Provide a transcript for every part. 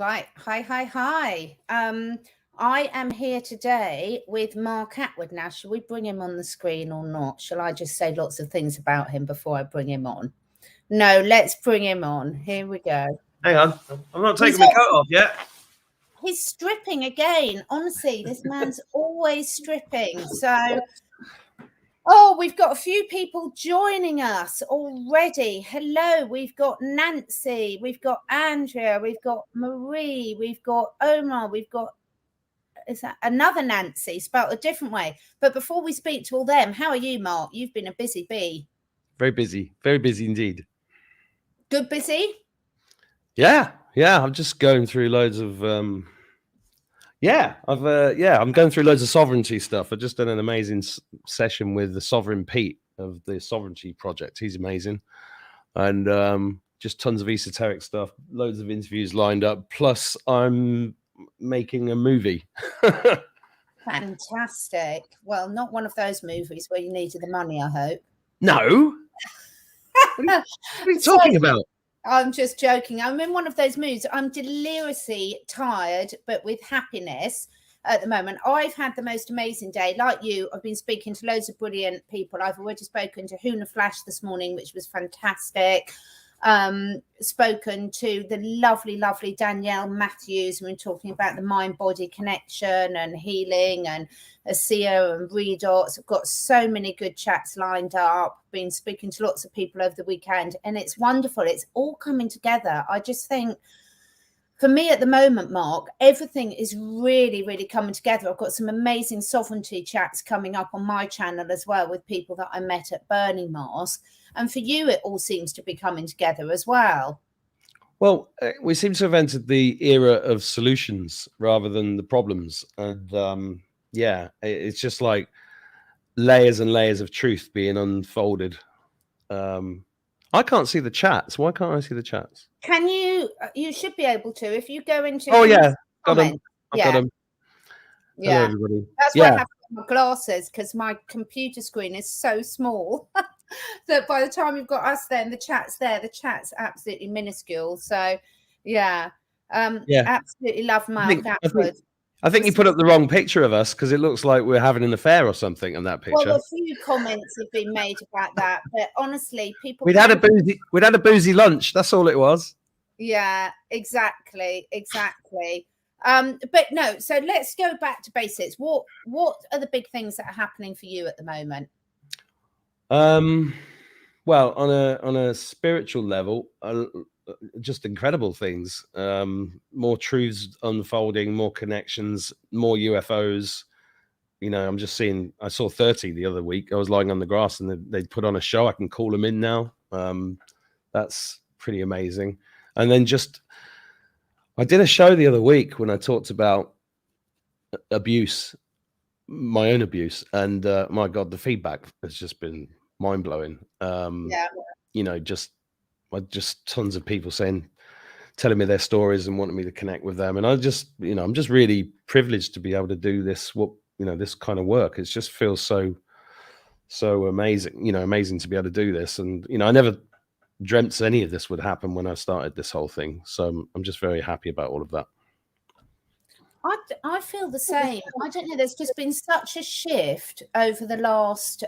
Right. Hi. I am here today with Mark Attwood. Now, shall we bring him on the screen or not? Shall I just say lots of things about him before I bring him on? No, let's bring him on. Here we go. Hang on. I'm not taking my coat off yet. He's stripping again. Honestly, this man's always stripping. So, we've got a few people joining us already. Hello, we've got Nancy, we've got Andrea, we've got Marie, we've got Omar, we've got is that another Nancy spelled a different way. But before we speak to all them, how are you, Mark? You've been a busy bee. Very busy indeed. Good busy? Yeah. I'm just going through loads of I'm going through loads of sovereignty stuff. I've just done an amazing session with the Sovereign Pete of the Sovereignty Project. He's amazing. And just tons of esoteric stuff, loads of interviews lined up. Plus I'm making a movie. Fantastic. Well, not one of those movies where you needed the money, I hope. No. What are you talking about? I'm just joking. I'm in one of those moods. I'm deliriously tired, but with happiness at the moment. I've had the most amazing day. Like you, I've been speaking to loads of brilliant people. I've already spoken to Huna Flash this morning, which was fantastic. Spoken to the lovely Danielle Matthews. We're talking about the mind-body connection and healing and ASEA and redots. I've got so many good chats lined up. Been speaking to lots of people over the weekend, and it's wonderful. It's all coming together. I just think for me at the moment, Mark, everything is really coming together. I've got some amazing sovereignty chats coming up on my channel as well with people that I met at Burning Mask. And for you, it all seems to be coming together as well. Well, we seem to have entered the era of solutions rather than the problems. And it's just like layers and layers of truth being unfolded. I can't see the chats. Why can't I see the chats? Can you? You should be able to if you go into. Oh yeah, got them. Yeah. Got them. Yeah. Hello, everybody. That's why I have my glasses, because my computer screen is so small that by the time you've got us there and the chat's there, the chat's absolutely minuscule. So absolutely love Mark Attwood. I think you put up the wrong picture of us because it looks like we're having an affair or something in that picture. Well, a few comments have been made about that, but honestly, people we'd had a boozy lunch. That's all it was. Yeah, exactly. But no, so let's go back to basics. What are the big things that are happening for you at the moment? Well, on a spiritual level, just incredible things. More truths unfolding, more connections, more UFOs. You know, I'm just seeing. I saw 30 the other week. I was lying on the grass, and they put on a show. I can call them in now. That's pretty amazing. And then I did a show the other week when I talked about abuse, my own abuse, and my God, the feedback has just been mind blowing. You know, just tons of people telling me their stories and wanting me to connect with them, and I'm just really privileged to be able to do this. This kind of work. It just feels so amazing. Amazing to be able to do this, and I never dreamt any of this would happen when I started this whole thing. So I'm just very happy about all of that. I feel the same. I don't know. There's just been such a shift over the last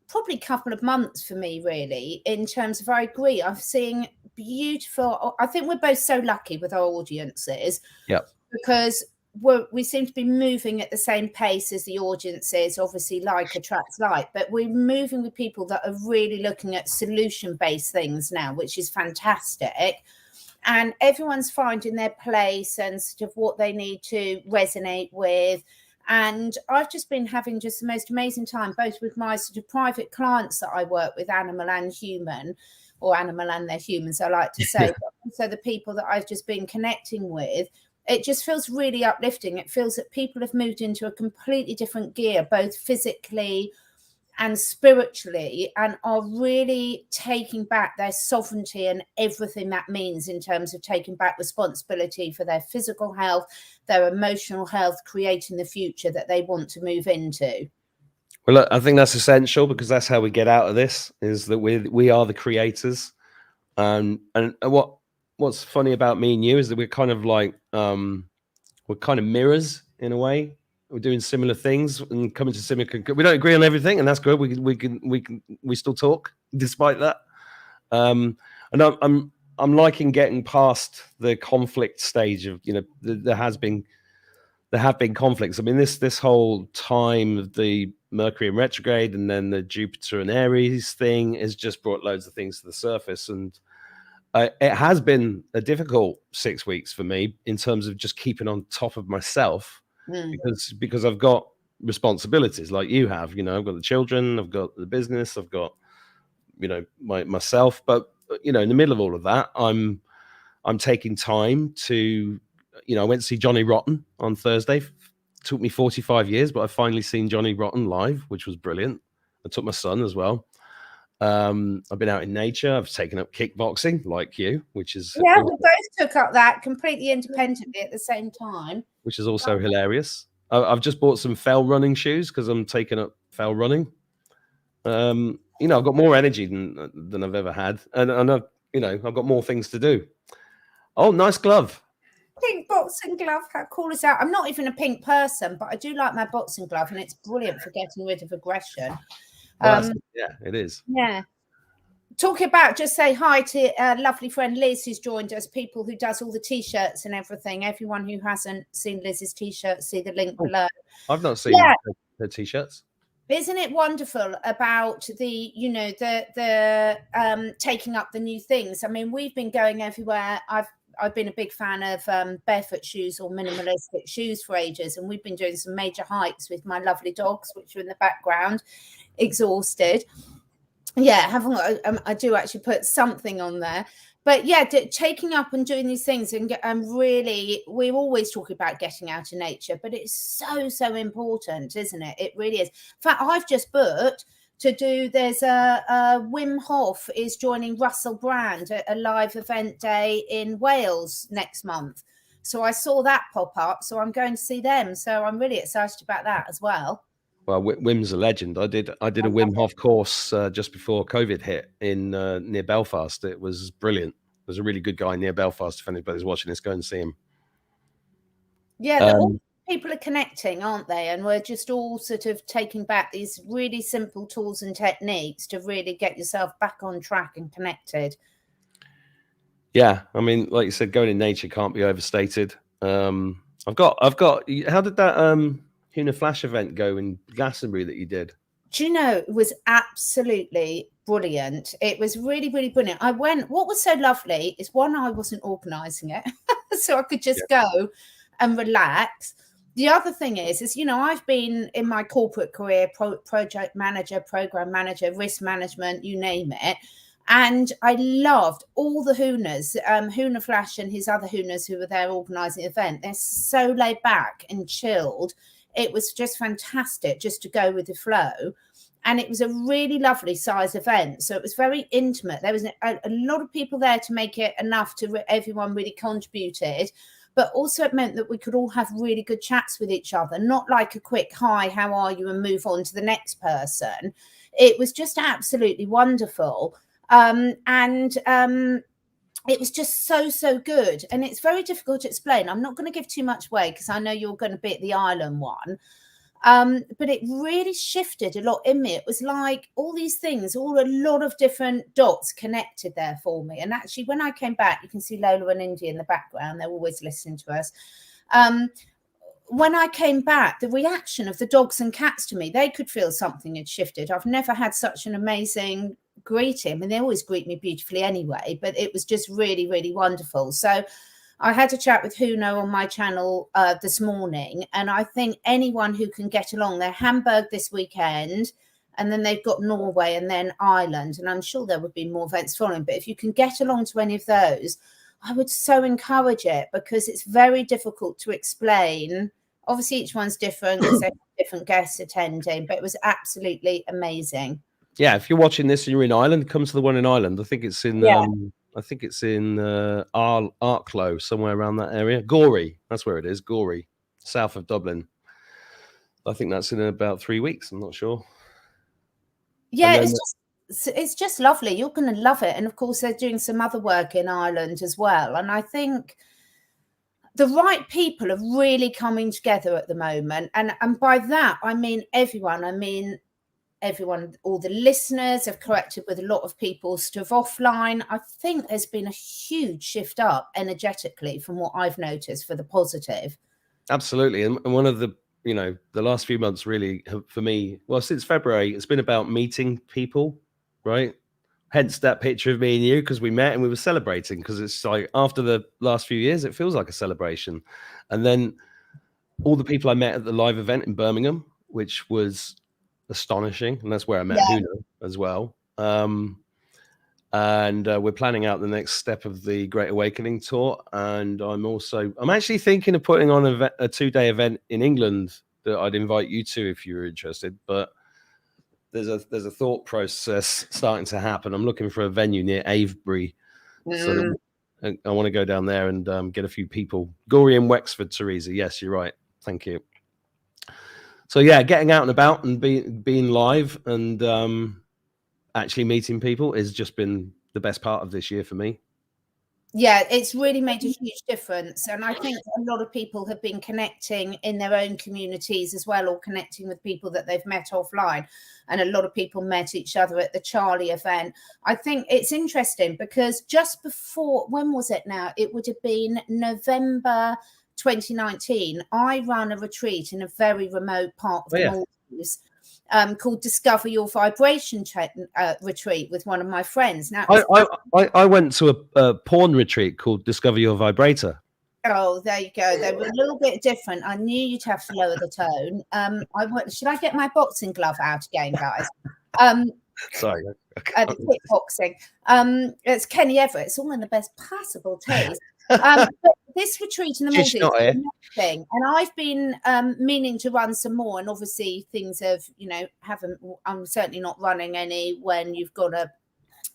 probably couple of months for me, really, in terms of, I agree. I'm seeing beautiful. I think we're both so lucky with our audiences. Yeah. Because we seem to be moving at the same pace as the audiences. Obviously, like attracts like, but we're moving with people that are really looking at solution-based things now, which is fantastic. And everyone's finding their place and sort of what they need to resonate with. And I've just been having just the most amazing time, both with my sort of private clients that I work with, animal and human, or animal and their humans, I like to say, but also the people that I've just been connecting with. It just feels really uplifting. It feels that people have moved into a completely different gear, both physically and spiritually, and are really taking back their sovereignty and everything that means in terms of taking back responsibility for their physical health, their emotional health, creating the future that they want to move into. Well, look, I think that's essential, because that's how we get out of this, is that we are the creators. And what what's funny about me and you is that we're kind of like we're kind of mirrors in a way. We're doing similar things and coming to similar conclusions. We don't agree on everything, and that's good. We still talk despite that. And I'm liking getting past the conflict stage of, you know, there have been conflicts. I mean, this whole time of the Mercury in retrograde and then the Jupiter and Aries thing has just brought loads of things to the surface, and it has been a difficult 6 weeks for me in terms of just keeping on top of myself, because I've got responsibilities like you have. You know, I've got the children, I've got the business, I've got, you know, myself. But you know, in the middle of all of that, I'm taking time to, you know, I went to see Johnny Rotten on Thursday. Took me 45 years, but I've finally seen Johnny Rotten live, which was brilliant. I took my son as well. I've been out in nature. I've taken up kickboxing like you, which is we both took up that completely independently at the same time, which is also hilarious. I've just bought some fell running shoes because I'm taking up fell running. You know, I've got more energy than I've ever had, and I've, you know, I've got more things to do. Oh, nice glove. Pink boxing glove. How cool is that? I'm not even a pink person, but I do like my boxing glove, and it's brilliant for getting rid of aggression. Well, yeah, it is. Yeah. Talking about, just say hi to lovely friend Liz, who's joined us, people who does all the t-shirts and everything. Everyone who hasn't seen Liz's t-shirt, see the link below. I've not seen the t-shirts. Isn't it wonderful about the, you know, the taking up the new things? I mean, we've been going everywhere. I've been a big fan of barefoot shoes or minimalistic shoes for ages, and we've been doing some major hikes with my lovely dogs, which are in the background, exhausted. Yeah, I do actually put something on there. But yeah, taking up and doing these things, and really, we're always talking about getting out in nature, but it's so important, isn't it? It really is. In fact, I've just booked to do, there's a Wim Hof is joining Russell Brand at a live event day in Wales next month. So I saw that pop up, so I'm going to see them. So I'm really excited about that as well. Well, Wim's a legend. I did a Wim Hof course just before COVID hit in near Belfast. It was brilliant. There's a really good guy near Belfast. If anybody's watching this, go and see him. Yeah, all people are connecting, aren't they? And we're just all sort of taking back these really simple tools and techniques to really get yourself back on track and connected. Yeah, I mean, like you said, going in nature can't be overstated. I've got. How did that Huna Flash event go in Glastonbury that you did? Do you know, it was absolutely brilliant. It was really brilliant. I went, what was so lovely is, one, I wasn't organising it, so I could just go and relax. The other thing is, you know, I've been in my corporate career, project manager, program manager, risk management, you name it. And I loved all the Hunas, Huna Flash and his other Hunas who were there organising the event. They're so laid back and chilled. It was just fantastic just to go with the flow. And it was a really lovely size event. So it was very intimate. There was a lot of people there to make it enough to everyone really contributed. But also it meant that we could all have really good chats with each other, not like a quick hi, how are you, and move on to the next person. It was just absolutely wonderful. It was just so good, and it's very difficult to explain. I'm not going to give too much away because I know you're going to be at the island one, but it really shifted a lot in me. It was like all these things, a lot of different dots connected there for me. And actually, when I came back, you can see Lola and Indy in the background. They're always listening to us. When I came back, the reaction of the dogs and cats to me, they could feel something had shifted. I've never had such an amazing greeting. I mean, they always greet me beautifully anyway, but it was just really wonderful. So I had a chat with Huno on my channel this morning, and I think anyone who can get along, they're Hamburg this weekend, and then they've got Norway and then Ireland, and I'm sure there would be more events following, but if you can get along to any of those, I would so encourage it, because it's very difficult to explain. Obviously, each one's different because they have different guests attending, but it was absolutely amazing. Yeah, if you're watching this and you're in Ireland, come to the one in Ireland. I think it's in Arklow, somewhere around that area. Gorey, that's where it is. Gorey, south of Dublin. I think that's in about 3 weeks. I'm not sure. Yeah, it was just it's just lovely. You're going to love it. And of course, they're doing some other work in Ireland as well. And I think the right people are really coming together at the moment. And by that, I mean everyone. I mean everyone, all the listeners have corrected with a lot of people stuff offline. I think there's been a huge shift up energetically from what I've noticed for the positive. Absolutely. And one of the, you know, the last few months really for me, well, since February, it's been about meeting people, right? Hence that picture of me and you, because we met and we were celebrating, because it's like after the last few years, it feels like a celebration. And then all the people I met at the live event in Birmingham, which was astonishing. And that's where I met Huna as well. And we're planning out the next step of the Great Awakening tour. And I'm actually thinking of putting on a 2-day event in England that I'd invite you to if you were interested. But there's a thought process starting to happen. I'm looking for a venue near Avebury. So I want to go down there and get a few people. Gorey and Wexford, Teresa. Yes, you're right. Thank you. So yeah, getting out and about and being live and actually meeting people has just been the best part of this year for me. Yeah, it's really made a huge difference. And I think a lot of people have been connecting in their own communities as well, or connecting with people that they've met offline. And a lot of people met each other at the Charlie event. I think it's interesting because just before, when was it now? It would have been November 2019. I ran a retreat in a very remote part of the Maldives. Called Discover Your Vibration retreat with one of my friends. Now, I went to a porn retreat called Discover Your Vibrator. Oh, there you go. They were a little bit different. I knew you'd have to lower the tone. Should I get my boxing glove out again, guys? Sorry. The kickboxing. It's Kenny Everett. It's all in the best possible taste. But this retreat in the Maldives thing, and I've been meaning to run some more, and obviously things have, I'm certainly not running any when you've got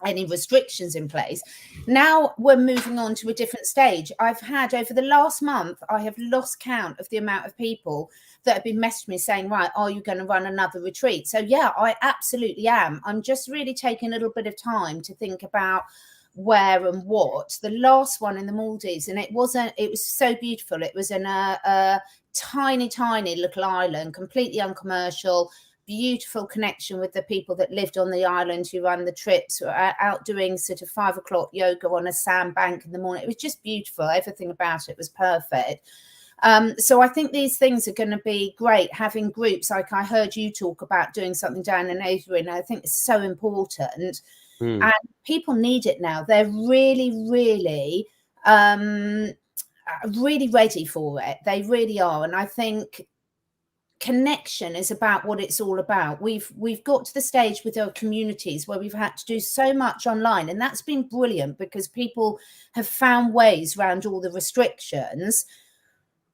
any restrictions in place. Now we're moving on to a different stage. I've had, over the last month, I have lost count of the amount of people that have been messaging me saying, right, are you going to run another retreat? So yeah, I absolutely am. I'm just really taking a little bit of time to think about where and what. The last one in the Maldives, and it was so beautiful. It was in a tiny little island, completely uncommercial, beautiful connection with the people that lived on the island who run the trips, out doing sort of 5 o'clock yoga on a sandbank in the morning. It was just beautiful. Everything about it was perfect. So I think these things are going to be great, having groups like I heard you talk about doing something down in Avebury, and I think it's so important. And people need it now. They're really ready for it. They really are. And I think connection is about what it's all about. We've got to the stage with our communities where we've had to do so much online, and that's been brilliant because people have found ways around all the restrictions.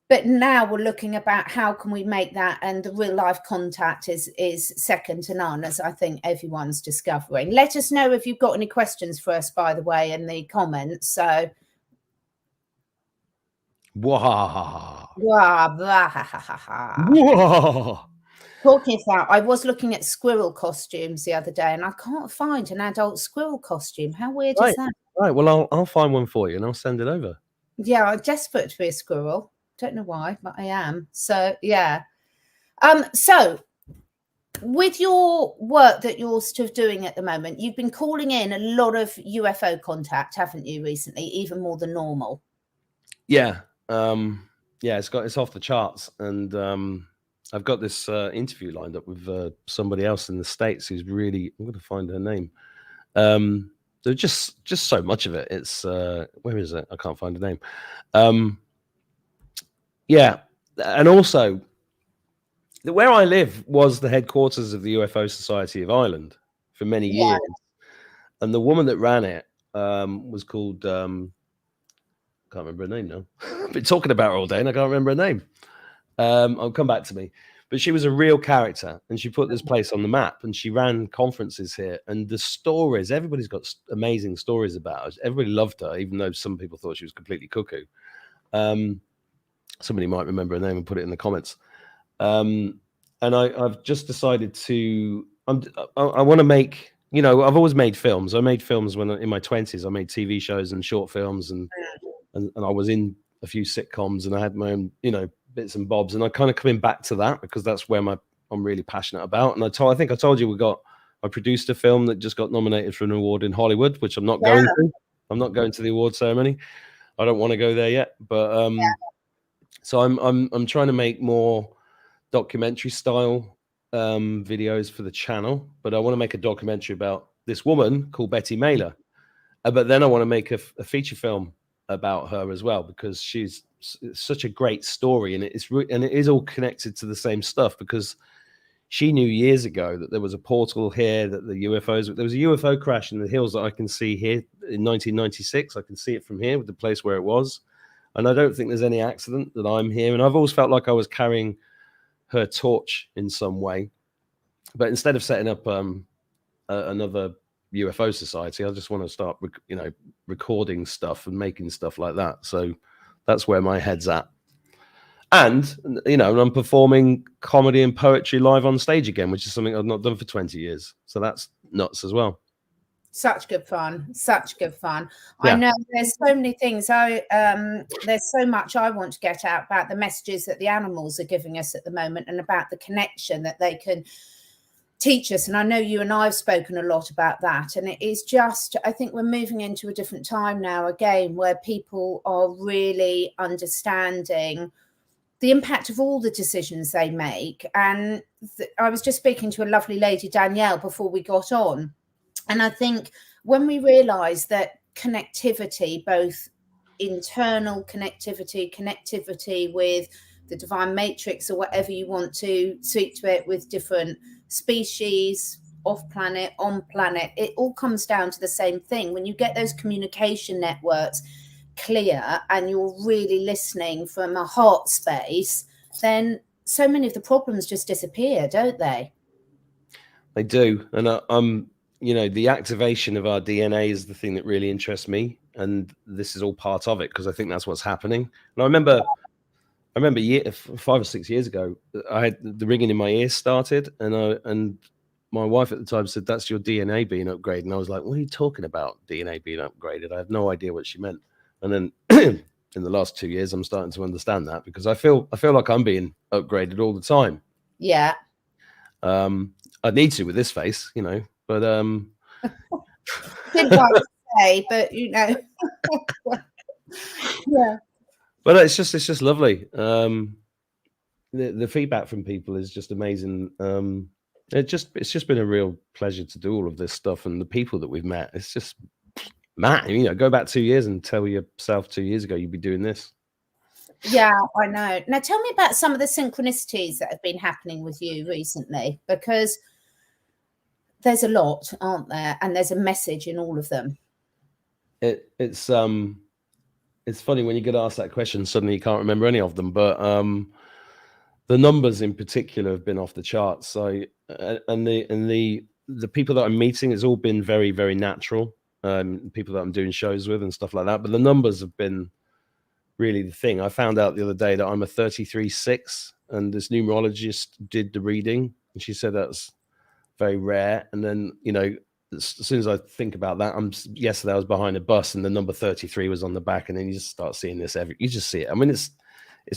But now we're looking about how can we make that, and the real life contact is second to none, as I think everyone's discovering. Let us know if you've got any questions for us, by the way, in the comments. So, talking about, I was looking at squirrel costumes the other day, and I can't find an adult squirrel costume. How weird is that? Right. Well, I'll find one for you and I'll send it over. Yeah, I'm desperate to be a squirrel. Don't know why, but I am. So yeah. So with your work that you're sort of doing at the moment, you've been calling in a lot of UFO contact, haven't you, recently, even more than normal? Yeah. It's off the charts. And I've got this interview lined up with somebody else in the States who's really, I'm going to find her name. There's just so much of it. It's where is it? I can't find the name. Yeah, and also where I live was the headquarters of the UFO Society of Ireland for many years, and the woman that ran it was called can't remember her name now. I've been talking about her all day and I can't remember her name. I'll come back to me. But she was a real character, and she put this place on the map, and she ran conferences here. And the stories, everybody's got amazing stories about her. Everybody loved her, even though some people thought she was completely cuckoo. Somebody might remember her name and put it in the comments. And I've just decided to, I want to make you know, I've always made films. I made films when in my 20s. I made TV shows and short films, and I was in a few sitcoms, and I had my own, you know, bits and bobs. And I kind of coming back to that because that's where I'm really passionate about. And I think I told you I produced a film that just got nominated for an award in Hollywood, which I'm not going to. I'm not going to the award ceremony. I don't want to go there yet. But so I'm trying to make more documentary style videos for the channel, but I want to make a documentary about this woman called Betty Mailer. But then I want to make a feature film about her as well, because she's such a great story, and it is all connected to the same stuff, because she knew years ago that there was a portal here, that there was a UFO crash in the hills that I can see here in 1996. I can see it from here with the place where it was. And I don't think there's any accident that I'm here. And I've always felt like I was carrying her torch in some way. But instead of setting up another UFO society, I just want to start, recording stuff and making stuff like that. So that's where my head's at. And, I'm performing comedy and poetry live on stage again, which is something I've not done for 20 years. So that's nuts as well. Such good fun. Yeah. I know there's so many things. There's so much I want to get out about the messages that the animals are giving us at the moment, and about the connection that they can teach us. And I know you and I have spoken a lot about that. And it is just, I think we're moving into a different time now again, where people are really understanding the impact of all the decisions they make. And I was just speaking to a lovely lady, Danielle, before we got on. And I think when we realise that connectivity, both internal connectivity with the divine matrix, or whatever you want to speak to it, with different species, off planet, on planet, it all comes down to the same thing. When you get those communication networks clear and you're really listening from a heart space, then so many of the problems just disappear, don't they? They do. And the activation of our DNA is the thing that really interests me, and this is all part of it, because I think that's what's happening. And I remember 5 or 6 years ago, I had the ringing in my ears started, and my wife at the time said, "That's your DNA being upgraded." And I was like, "What are you talking about, DNA being upgraded?" I had no idea what she meant. And then in the last 2 years, I'm starting to understand that, because I feel like I'm being upgraded all the time. Yeah. I need to with this face, but didn't like to say, but yeah. But it's just lovely. The feedback from people is just amazing. It's just been a real pleasure to do all of this stuff, and the people that we've met. It's just, man, go back 2 years and tell yourself 2 years ago you'd be doing this. Yeah, I know. Now tell me about some of the synchronicities that have been happening with you recently, because there's a lot, aren't there? And there's a message in all of them. It's funny when you get asked that question, suddenly you can't remember any of them, but the numbers in particular have been off the charts. So and the people that I'm meeting, it's all been very, very natural. People that I'm doing shows with and stuff like that. But the numbers have been really the thing. I found out the other day that I'm a 33-6, and this numerologist did the reading, and she said that's very rare. And then, as soon as I think about that, yesterday I was behind a bus and the number 33 was on the back, and then you just start seeing this you just see it. I mean, it's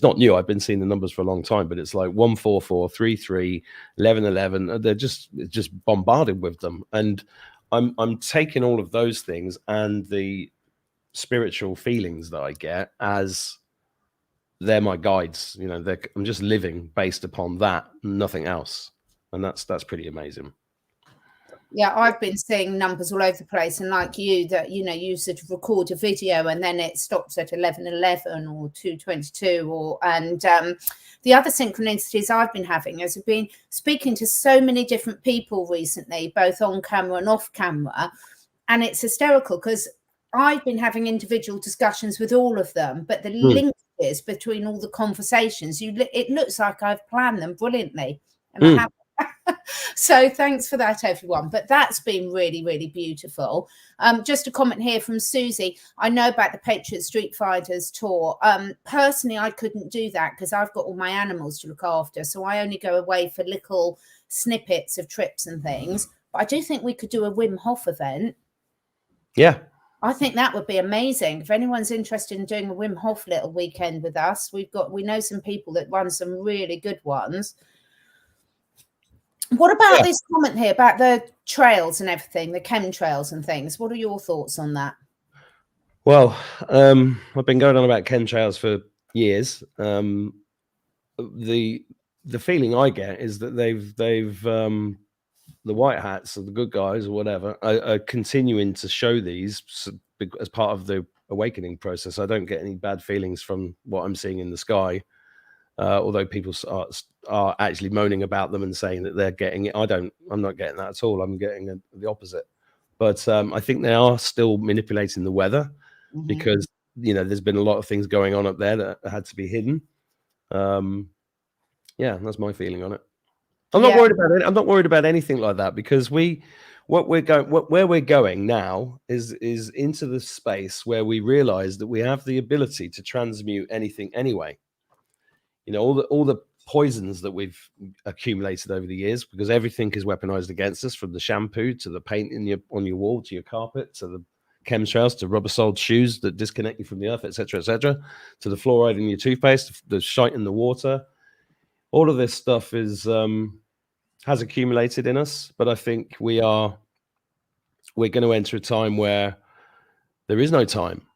not new. I've been seeing the numbers for a long time, but it's like 144, 33, 1111. They're just bombarded with them. And I'm taking all of those things and the spiritual feelings that I get as they're my guides. I'm just living based upon that, nothing else. And that's pretty amazing. Yeah, I've been seeing numbers all over the place, and like you, that you sort of record a video and then it stops at 11:11 or 2:22, and the other synchronicities I've been having is I've been speaking to so many different people recently, both on camera and off camera, and it's hysterical because I've been having individual discussions with all of them, but the linkages between all the conversations, it looks like I've planned them brilliantly, and I haven't. So thanks for that, everyone. But that's been really, really beautiful. Just a comment here from Susie. I know about the Patriot Street Fighters tour. Personally, I couldn't do that because I've got all my animals to look after. So I only go away for little snippets of trips and things. But I do think we could do a Wim Hof event. Yeah. I think that would be amazing. If anyone's interested in doing a Wim Hof little weekend with us, we know some people that run some really good ones. What about this comment here about the trails and everything, the chemtrails and things? What are your thoughts on that? Well, I've been going on about chemtrails for years. The feeling I get is that they've the white hats or the good guys or whatever are continuing to show these as part of the awakening process. I don't get any bad feelings from what I'm seeing in the sky, although people are actually moaning about them and saying that they're getting it. I'm not getting that at all. I'm getting the opposite. But I think they are still manipulating the weather because, there's been a lot of things going on up there that had to be hidden. Yeah, that's my feeling on it. I'm not worried about it. I'm not worried about anything like that because where we're going now is into the space where we realize that we have the ability to transmute anything anyway. All the poisons that we've accumulated over the years, because everything is weaponized against us, from the shampoo to the paint on your wall to your carpet to the chemtrails to rubber-soled shoes that disconnect you from the earth, etc., to the fluoride in your toothpaste, the shite in the water. All of this stuff has accumulated in us, but I think we're going to enter a time where there is no time.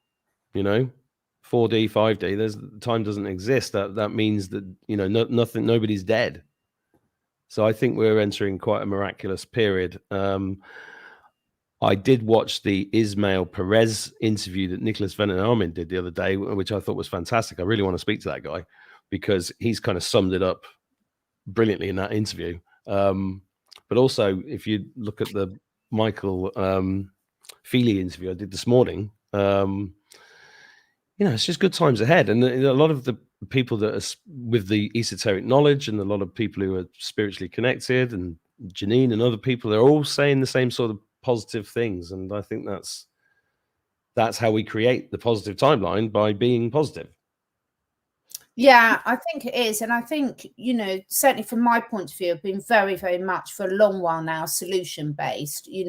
4D, 5D. Time doesn't exist. That means that nobody's dead. So I think we're entering quite a miraculous period. I did watch the Ismail Perez interview that Nicholas Van-Armin did the other day, which I thought was fantastic. I really want to speak to that guy because he's kind of summed it up brilliantly in that interview. But also, if you look at the Michael Feely interview I did this morning, it's just good times ahead. And a lot of the people that are with the esoteric knowledge and a lot of people who are spiritually connected and Janine and other people, they're all saying the same sort of positive things. And I think that's how we create the positive timeline, by being positive. Yeah, I think it is. And I think, certainly from my point of view, I've been very, very much for a long while now, solution based, in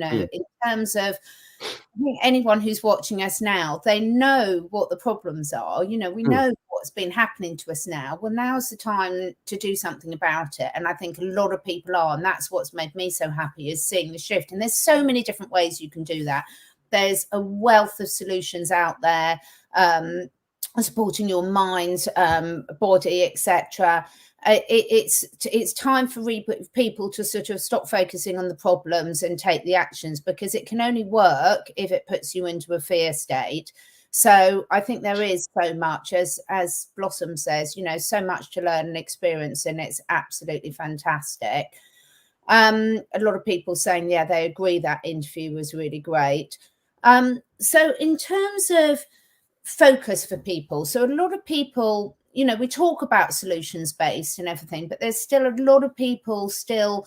terms of, I think anyone who's watching us now, they know what the problems are. We know what's been happening to us now. Well, now's the time to do something about it. And I think a lot of people are. And that's what's made me so happy, is seeing the shift. And there's so many different ways you can do that. There's a wealth of solutions out there. Supporting your mind, body, etc. It's time for people to sort of stop focusing on the problems and take the actions, because it can only work if it puts you into a fear state. So I think there is so much, as Blossom says, so much to learn and experience, and it's absolutely fantastic. A lot of people saying, yeah, they agree that interview was really great. So in terms of focus for people, so a lot of people, we talk about solutions based and everything, but there's still a lot of people still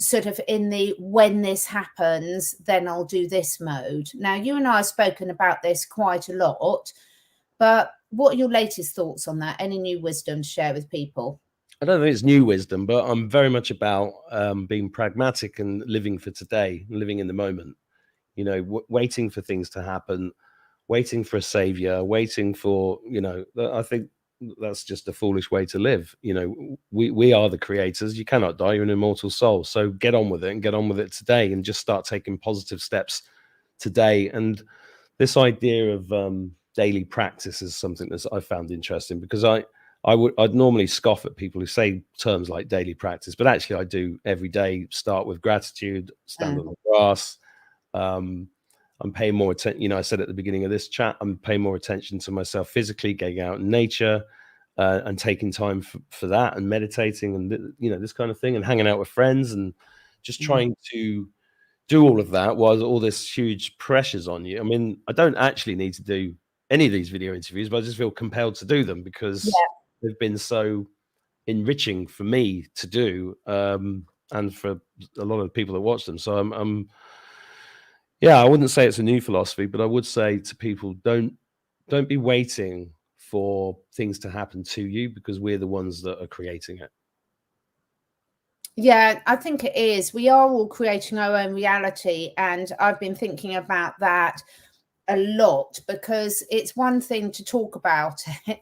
sort of in the when this happens then I'll do this mode. Now, you and I have spoken about this quite a lot, but what are your latest thoughts on that? Any new wisdom to share with people? I don't think it's new wisdom, but I'm very much about being pragmatic and living for today, living in the moment, waiting for things to happen, waiting for a savior, waiting for, I think that's just a foolish way to live. We are the creators. You cannot die. You're an immortal soul. So get on with it, and get on with it today, and just start taking positive steps today. And this idea of daily practice is something that I found interesting, because I'd normally scoff at people who say terms like daily practice, but actually I do every day. Start with gratitude, stand on the grass. I'm paying more attention. I said at the beginning of this chat, I'm paying more attention to myself physically, getting out in nature, and taking time for that, and meditating, and this kind of thing, and hanging out with friends, and just trying to do all of that while all this huge pressure's on you. I mean, I don't actually need to do any of these video interviews, but I just feel compelled to do them because they've been so enriching for me to do, and for a lot of the people that watch them. So I wouldn't say it's a new philosophy, but I would say to people, don't be waiting for things to happen to you, because we're the ones that are creating it. Yeah, I think it is. We are all creating our own reality. And I've been thinking about that a lot, because it's one thing to talk about it.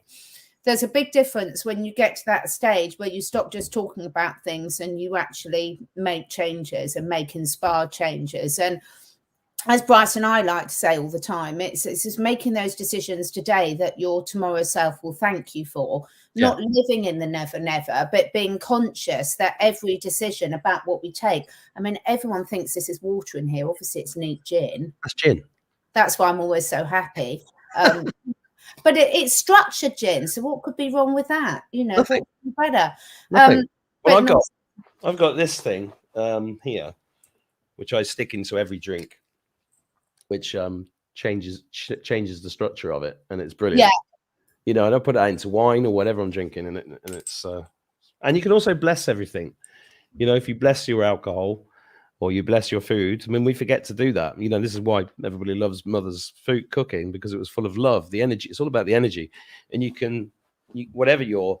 There's a big difference when you get to that stage where you stop just talking about things and you actually make changes and make inspired changes. And as Bryce and I like to say all the time, it's just making those decisions today that your tomorrow self will thank you for. Not living in the never, never, but being conscious that every decision about what we take. I mean, everyone thinks this is water in here. Obviously, it's neat gin. That's gin. That's why I'm always so happy. But it's structured gin, so what could be wrong with that? You know, Nothing. what could be better? Nothing. Well, But I've got this thing here, which I stick into every drink, which changes the structure of it, and it's brilliant. yeah, You know, and I put it into wine or whatever I'm drinking, and it's and you can also bless everything. You know, if you bless your alcohol or you bless your food, I mean, we forget to do that. You know, this is why everybody loves mother's food cooking, because it was full of love, the energy. It's all about the energy, and whatever you're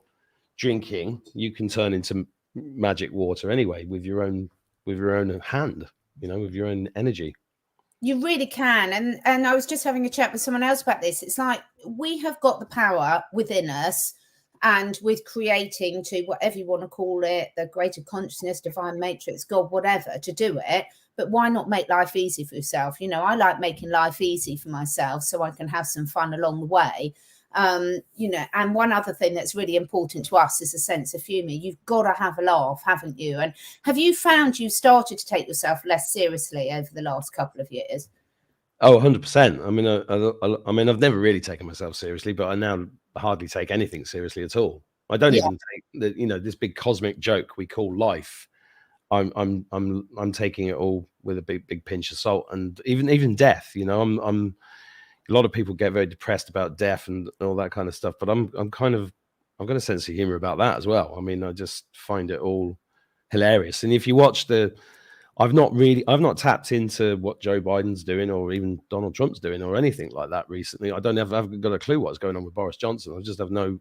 drinking, you can turn into magic water anyway with your own hand. You know, with your own energy. you really can. And I was just having a chat with someone else about this. It's like we have got the power within us, and with creating to whatever you want to call it, the greater consciousness, divine matrix, God, whatever, to do it. But why not make life easy for yourself? You know, I like making life easy for myself so I can have some fun along the way. You know, and one other thing that's really important to us is a sense of humor. You've got to have a laugh, haven't you? And have you found you started to take yourself less seriously over the last couple of years? Oh, 100%. I mean, I've never really taken myself seriously, but I now hardly take anything seriously at all. I don't even take this big cosmic joke we call life. I'm taking it all with a big pinch of salt, and even death. You know, I'm a lot of people get very depressed about death and all that kind of stuff, but I've got a sense of humor about that as well. I mean, I just find it all hilarious. And if you watch I've not tapped into what Joe Biden's doing or even Donald Trump's doing or anything like that recently. I haven't got a clue what's going on with Boris Johnson. I just have no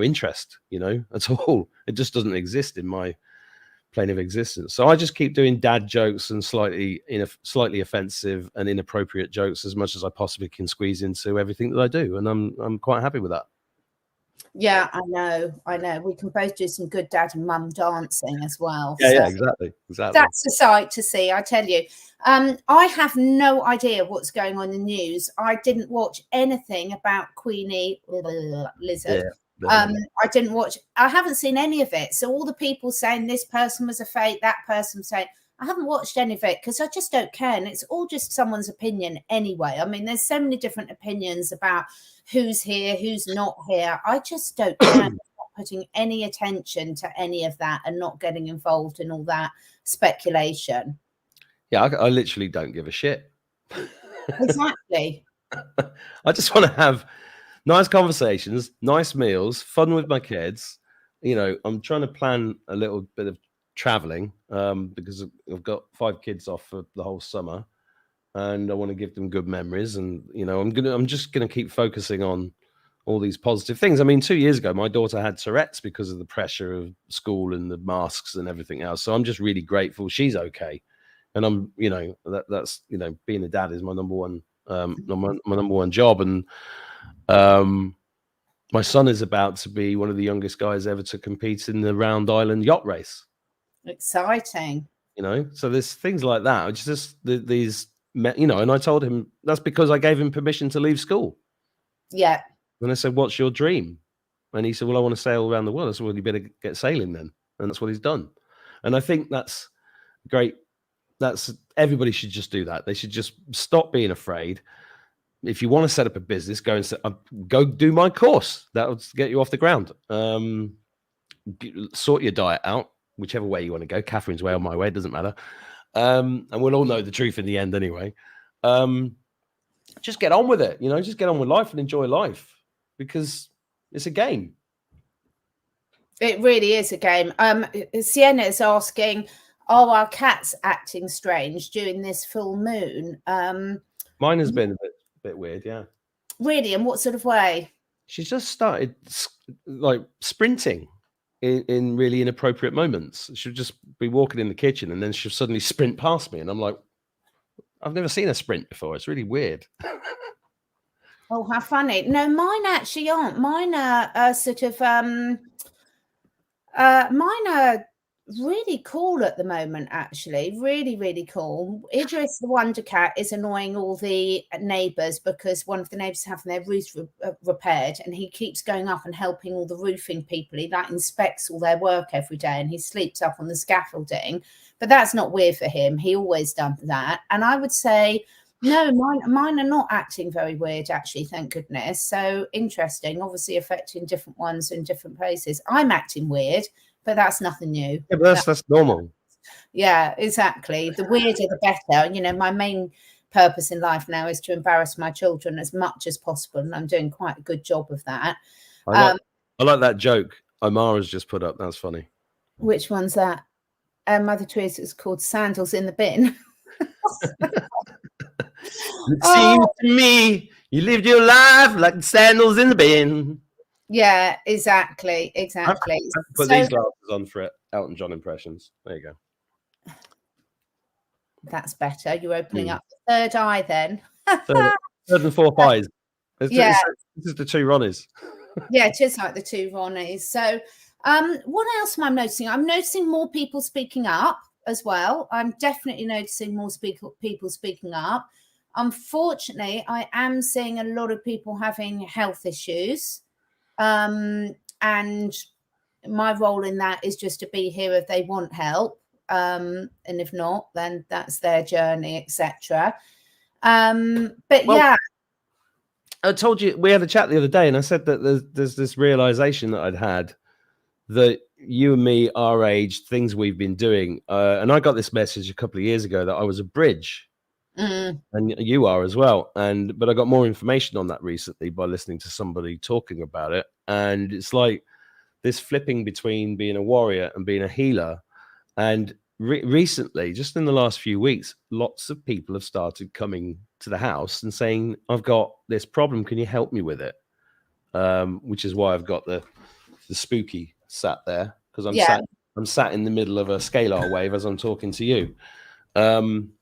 interest, at all. It just doesn't exist in my plane of existence. So I just keep doing dad jokes and slightly offensive and inappropriate jokes as much as I possibly can squeeze into everything that I do, and I'm quite happy with that. Yeah, I know. We can both do some good dad and mum dancing as well. Yeah, exactly. That's a sight to see, I tell you. I have no idea what's going on in the news. I didn't watch anything about Queenie Lizard. I haven't seen any of it. So all the people saying this person was a fake, that person saying, I haven't watched any of it because I just don't care. And it's all just someone's opinion anyway. I mean, there's so many different opinions about who's here, who's not here. I just don't care. I'm not putting any attention to any of that and not getting involved in all that speculation. Yeah, I literally don't give a shit. Exactly. I just want to have nice conversations, nice meals, fun with my kids. I'm trying to plan a little bit of traveling because I've got 5 kids off for the whole summer, and I want to give them good memories. And I'm just gonna keep focusing on all these positive things. I mean, 2 years ago, my daughter had Tourette's because of the pressure of school and the masks and everything else. So I'm just really grateful she's okay. And I'm, that's being a dad is my number one, my number one job. And my son is about to be one of the youngest guys ever to compete in the Round Island yacht race. Exciting. So there's things like that. It's just these, and I told him that's because I gave him permission to leave school. Yeah. And I said, what's your dream? And he said, well, I want to sail around the world. I said, well, you better get sailing then. And that's what he's done. And I think that's great. Everybody should just do that. They should just stop being afraid. If you want to set up a business, go do my course. That'll get you off the ground. Sort your diet out, whichever way you want to go. Catherine's way or my way, it doesn't matter. And we'll all know the truth in the end anyway. Just get on with it. Just get on with life and enjoy life, because it's a game. It really is a game. Sienna is asking, are our cats acting strange during this full moon? Mine has been a bit weird, yeah. Really? In what sort of way? She's just started like sprinting. in really inappropriate moments. She'll just be walking in the kitchen and then she'll suddenly sprint past me, and I'm like, I've never seen a sprint before. It's really weird. Oh, how funny. No, mine actually aren't. Mine are sort of mine are really cool at the moment, actually. Really, really cool. Idris the Wonder Cat is annoying all the neighbours because one of the neighbours is having their roof repaired, and he keeps going up and helping all the roofing people. He like inspects all their work every day, and he sleeps up on the scaffolding. But that's not weird for him. He always done that. And I would say, no, mine are not acting very weird, actually, thank goodness. So interesting, obviously affecting different ones in different places. I'm acting weird, but that's nothing new. Yeah, but that's normal. Yeah, exactly. The weirder, the better. You know, my main purpose in life now is to embarrass my children as much as possible, and I'm doing quite a good job of that. I like that joke Omara's just put up. That's funny. Which one's that? Mother Teresa is called Sandals in the Bin. It seems to me you lived your life like sandals in the bin. Yeah, exactly. I put these glasses on for Elton John impressions. There you go. That's better. You're opening up the third eye then. Third and fourth eyes. This is the two Ronnies. Yeah, it is like the two Ronnies. So what else am I noticing? I'm noticing more people speaking up as well. I'm definitely noticing more people speaking up. Unfortunately, I am seeing a lot of people having health issues. And my role in that is just to be here if they want help. And if not, then that's their journey, etc. But well, yeah. I told you, we had a chat the other day, and I said that there's this realization that I'd had that you and me, our age, things we've been doing, and I got this message a couple of years ago that I was a bridge, and you are as well. But I got more information on that recently by listening to somebody talking about it, and it's like this flipping between being a warrior and being a healer. And recently, just in the last few weeks, lots of people have started coming to the house and saying, I've got this problem, can you help me with it? Which is why I've got the spooky sat there, because I'm sat in the middle of a scalar wave as I'm talking to you. And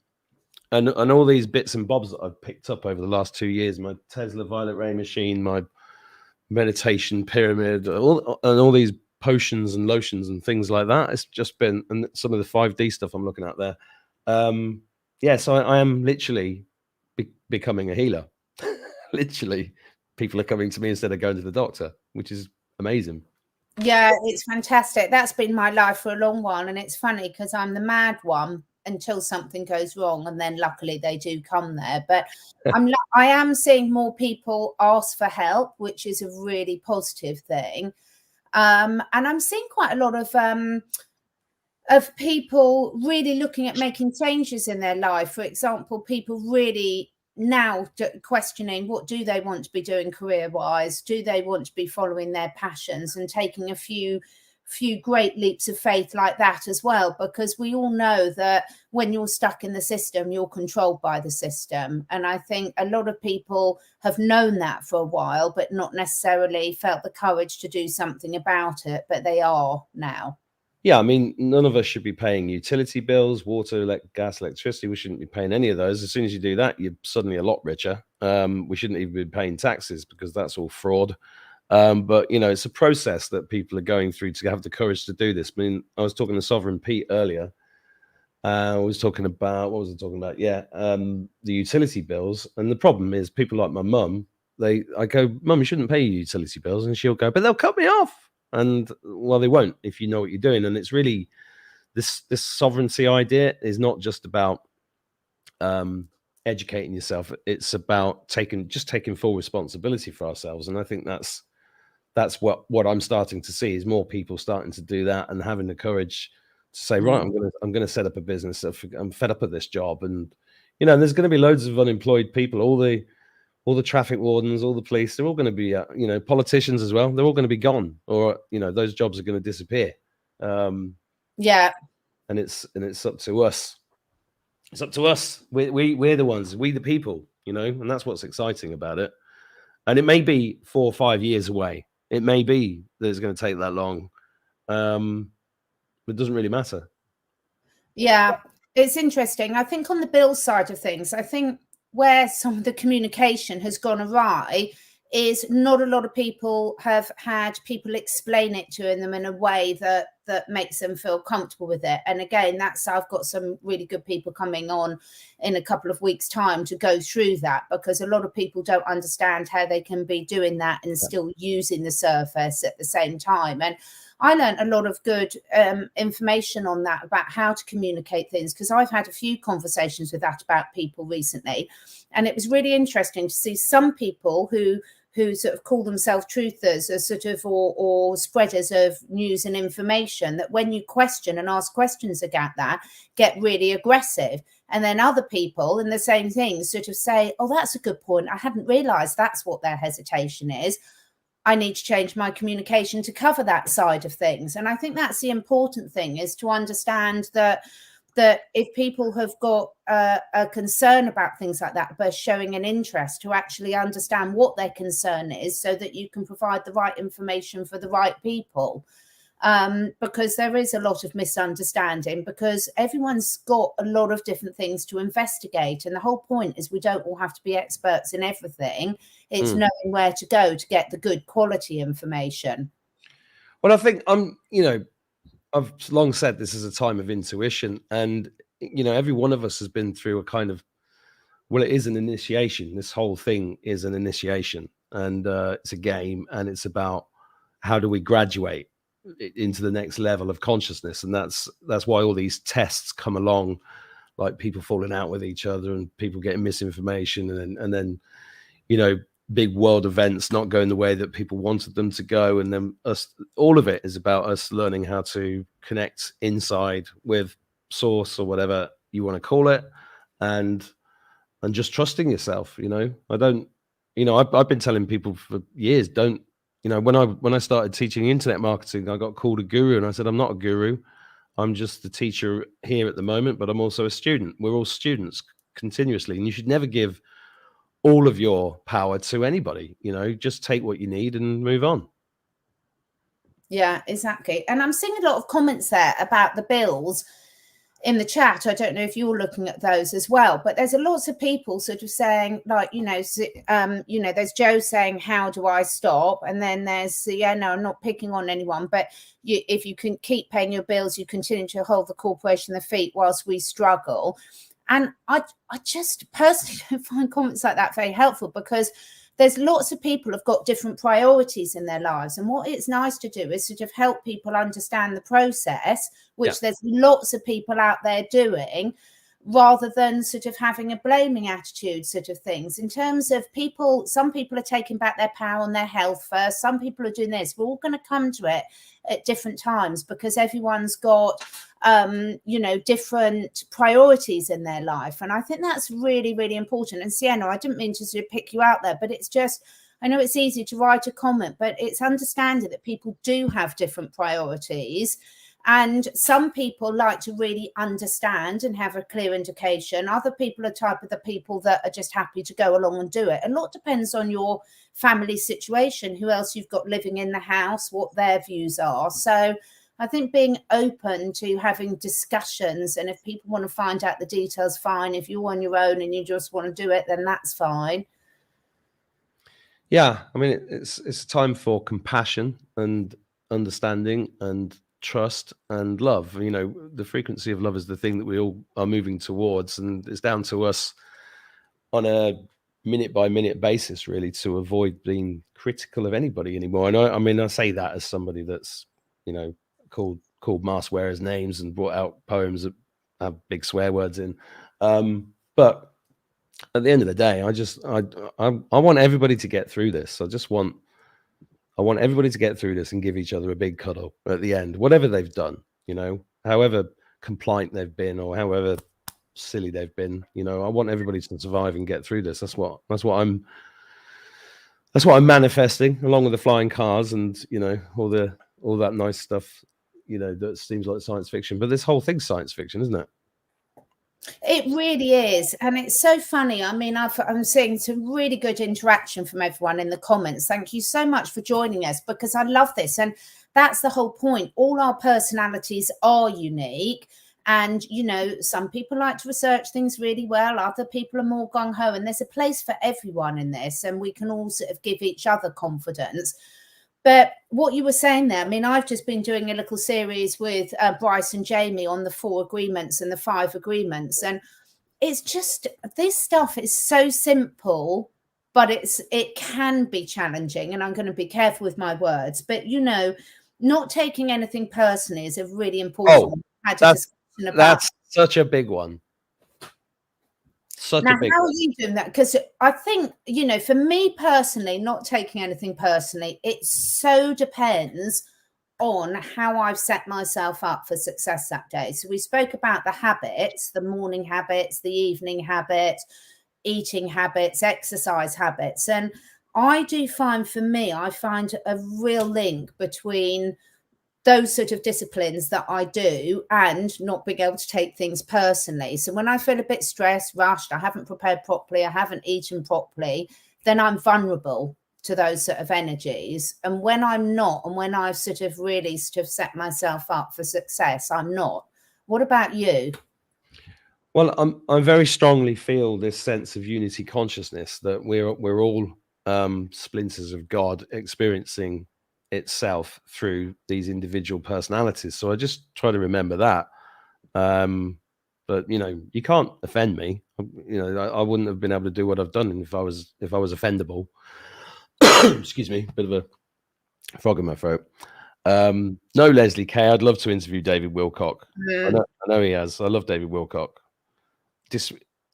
all these bits and bobs that I've picked up over the last 2 years, my Tesla Violet Ray machine, my meditation pyramid, all these potions and lotions and things like that. It's just been, and some of the 5D stuff I'm looking at there. So I am literally becoming a healer. Literally, people are coming to me instead of going to the doctor, which is amazing. Yeah, it's fantastic. That's been my life for a long while, and it's funny because I'm the mad one until something goes wrong, and then luckily they do come there. But I am seeing more people ask for help, which is a really positive thing. And I'm seeing quite a lot of people really looking at making changes in their life. For example, people really now questioning what do they want to be doing career-wise? Do they want to be following their passions, and taking a few great leaps of faith like that as well, because we all know that when you're stuck in the system, you're controlled by the system. And I think a lot of people have known that for a while, but not necessarily felt the courage to do something about it, but they are now. Yeah, I mean, none of us should be paying utility bills, water, gas, electricity. We shouldn't be paying any of those. As soon as you do that, you're suddenly a lot richer. We shouldn't even be paying taxes, because that's all fraud. But, you know, it's a process that people are going through to have the courage to do this. I mean, I was talking to Sovereign Pete earlier. I was talking about, what was I talking about? Yeah, the utility bills. And the problem is people like my mum, I go, Mum, you shouldn't pay your utility bills. And she'll go, but they'll cut me off. And well, they won't if you know what you're doing. And it's really this sovereignty idea is not just about educating yourself. It's about taking full responsibility for ourselves. And I think that's what I'm starting to see, is more people starting to do that and having the courage to say, right, I'm gonna set up a business. I'm fed up of this job. And you know, there's going to be loads of unemployed people. All the traffic wardens, all the police, they're all going to be, politicians as well. They're all going to be gone, or, you know, those jobs are going to disappear. Yeah. And it's up to us. It's up to us. We're the ones, we the people, you know, and that's what's exciting about it. And it may be 4 or 5 years away. It may be that it's going to take that long. it doesn't really matter. Yeah, it's interesting. I think on the bill side of things, I think where some of the communication has gone awry is not a lot of people have had people explain it to them in a way that makes them feel comfortable with it. And again, I've got some really good people coming on in a couple of weeks' time to go through that, because a lot of people don't understand how they can be doing that and still using the surface at the same time. And I learned a lot of good information on that about how to communicate things, because I've had a few conversations with that about people recently. And it was really interesting to see some people who sort of call themselves truthers or spreaders of news and information, that when you question and ask questions about that, get really aggressive. And then other people in the same thing sort of say, oh, that's a good point. I hadn't realized that's what their hesitation is. I need to change my communication to cover that side of things. And I think that's the important thing, is to understand that if people have got a concern about things like that, but showing an interest, to actually understand what their concern is, so that you can provide the right information for the right people. Because there is a lot of misunderstanding, because everyone's got a lot of different things to investigate. And the whole point is we don't all have to be experts in everything. It's knowing where to go to get the good quality information. Well, I think I've long said this is a time of intuition, and every one of us has been through a kind of, well, it is an initiation. This whole thing is an initiation, and it's a game, and it's about how do we graduate into the next level of consciousness. And that's why all these tests come along, like people falling out with each other and people getting misinformation, and then big world events not going the way that people wanted them to go. And then all of it is about us learning how to connect inside with source, or whatever you want to call it, and just trusting yourself. I've been telling people for years, when I started teaching internet marketing, I got called a guru, and I said, I'm not a guru. I'm just the teacher here at the moment, but I'm also a student. We're all students continuously, and you should never give all of your power to anybody. Just take what you need and move on. Yeah, exactly. And I'm seeing a lot of comments there about the bills in the chat. I don't know if you're looking at those as well, but there's lots of people sort of saying, like, there's Joe saying, how do I stop? And then there's, no, I'm not picking on anyone, but if you can keep paying your bills, you continue to hold the corporation their feet whilst we struggle. And I just personally don't find comments like that very helpful, because there's lots of people have got different priorities in their lives. And what it's nice to do is sort of help people understand the process, which there's lots of people out there doing, rather than sort of having a blaming attitude sort of things. In terms of people, some people are taking back their power on their health first. Some people are doing this. We're all going to come to it at different times, because everyone's got different priorities in their life. And I think that's really, really important. And Sienna, I didn't mean to sort of pick you out there, but it's just, I know it's easy to write a comment, but it's understanding that people do have different priorities. And some people like to really understand and have a clear indication. Other people are type of the people that are just happy to go along and do it. A lot depends on your family situation, who else you've got living in the house, what their views are. So I think being open to having discussions, and if people want to find out the details, fine. If you're on your own and you just want to do it, then that's fine. Yeah, I mean, it's a time for compassion and understanding and trust and love. The frequency of love is the thing that we all are moving towards, and it's down to us on a minute by minute basis, really, to avoid being critical of anybody anymore. And I say that as somebody that's called mask wearers names and brought out poems that have big swear words in, but at the end of the day, I want everybody to get through this. I want everybody to get through this and give each other a big cuddle at the end, whatever they've done, however compliant they've been or however silly they've been. I want everybody to survive and get through this. That's what I'm manifesting, along with the flying cars and all that nice stuff, that seems like science fiction. But this whole thing's science fiction, isn't it? It really is. And it's so funny. I mean, I'm seeing some really good interaction from everyone in the comments. Thank you so much for joining us, because I love this. And that's the whole point. All our personalities are unique. And, you know, some people like to research things really well. Other people are more gung-ho. And there's a place for everyone in this. And we can all sort of give each other confidence. But what you were saying there, I mean, I've just been doing a little series with Bryce and Jamie on the 4 agreements and the 5 agreements. And it's just, this stuff is so simple, but it can be challenging. And I'm going to be careful with my words. But, you know, not taking anything personally is a really important one. That's such a big one. How are you doing that? Because I think, you know, for me personally, not taking anything personally, it so depends on how I've set myself up for success that day. So we spoke about the habits, the morning habits, the evening habits, eating habits, exercise habits. And I do find, for me, I find a real link between those sort of disciplines that I do and not being able to take things personally. So when I feel a bit stressed, rushed, I haven't prepared properly, I haven't eaten properly, then I'm vulnerable to those sort of energies. And when I'm not, and when I've sort of really sort of set myself up for success, I'm not. What about you? Well, I very strongly feel this sense of unity consciousness, that we're all splinters of God experiencing itself through these individual personalities. So I just try to remember that. But you know, you can't offend me. You know, I wouldn't have been able to do what I've done if I was offendable. Excuse me, bit of a frog in my throat. No, Leslie Kay, I'd love to interview David Wilcock. I know he has. I love David Wilcock.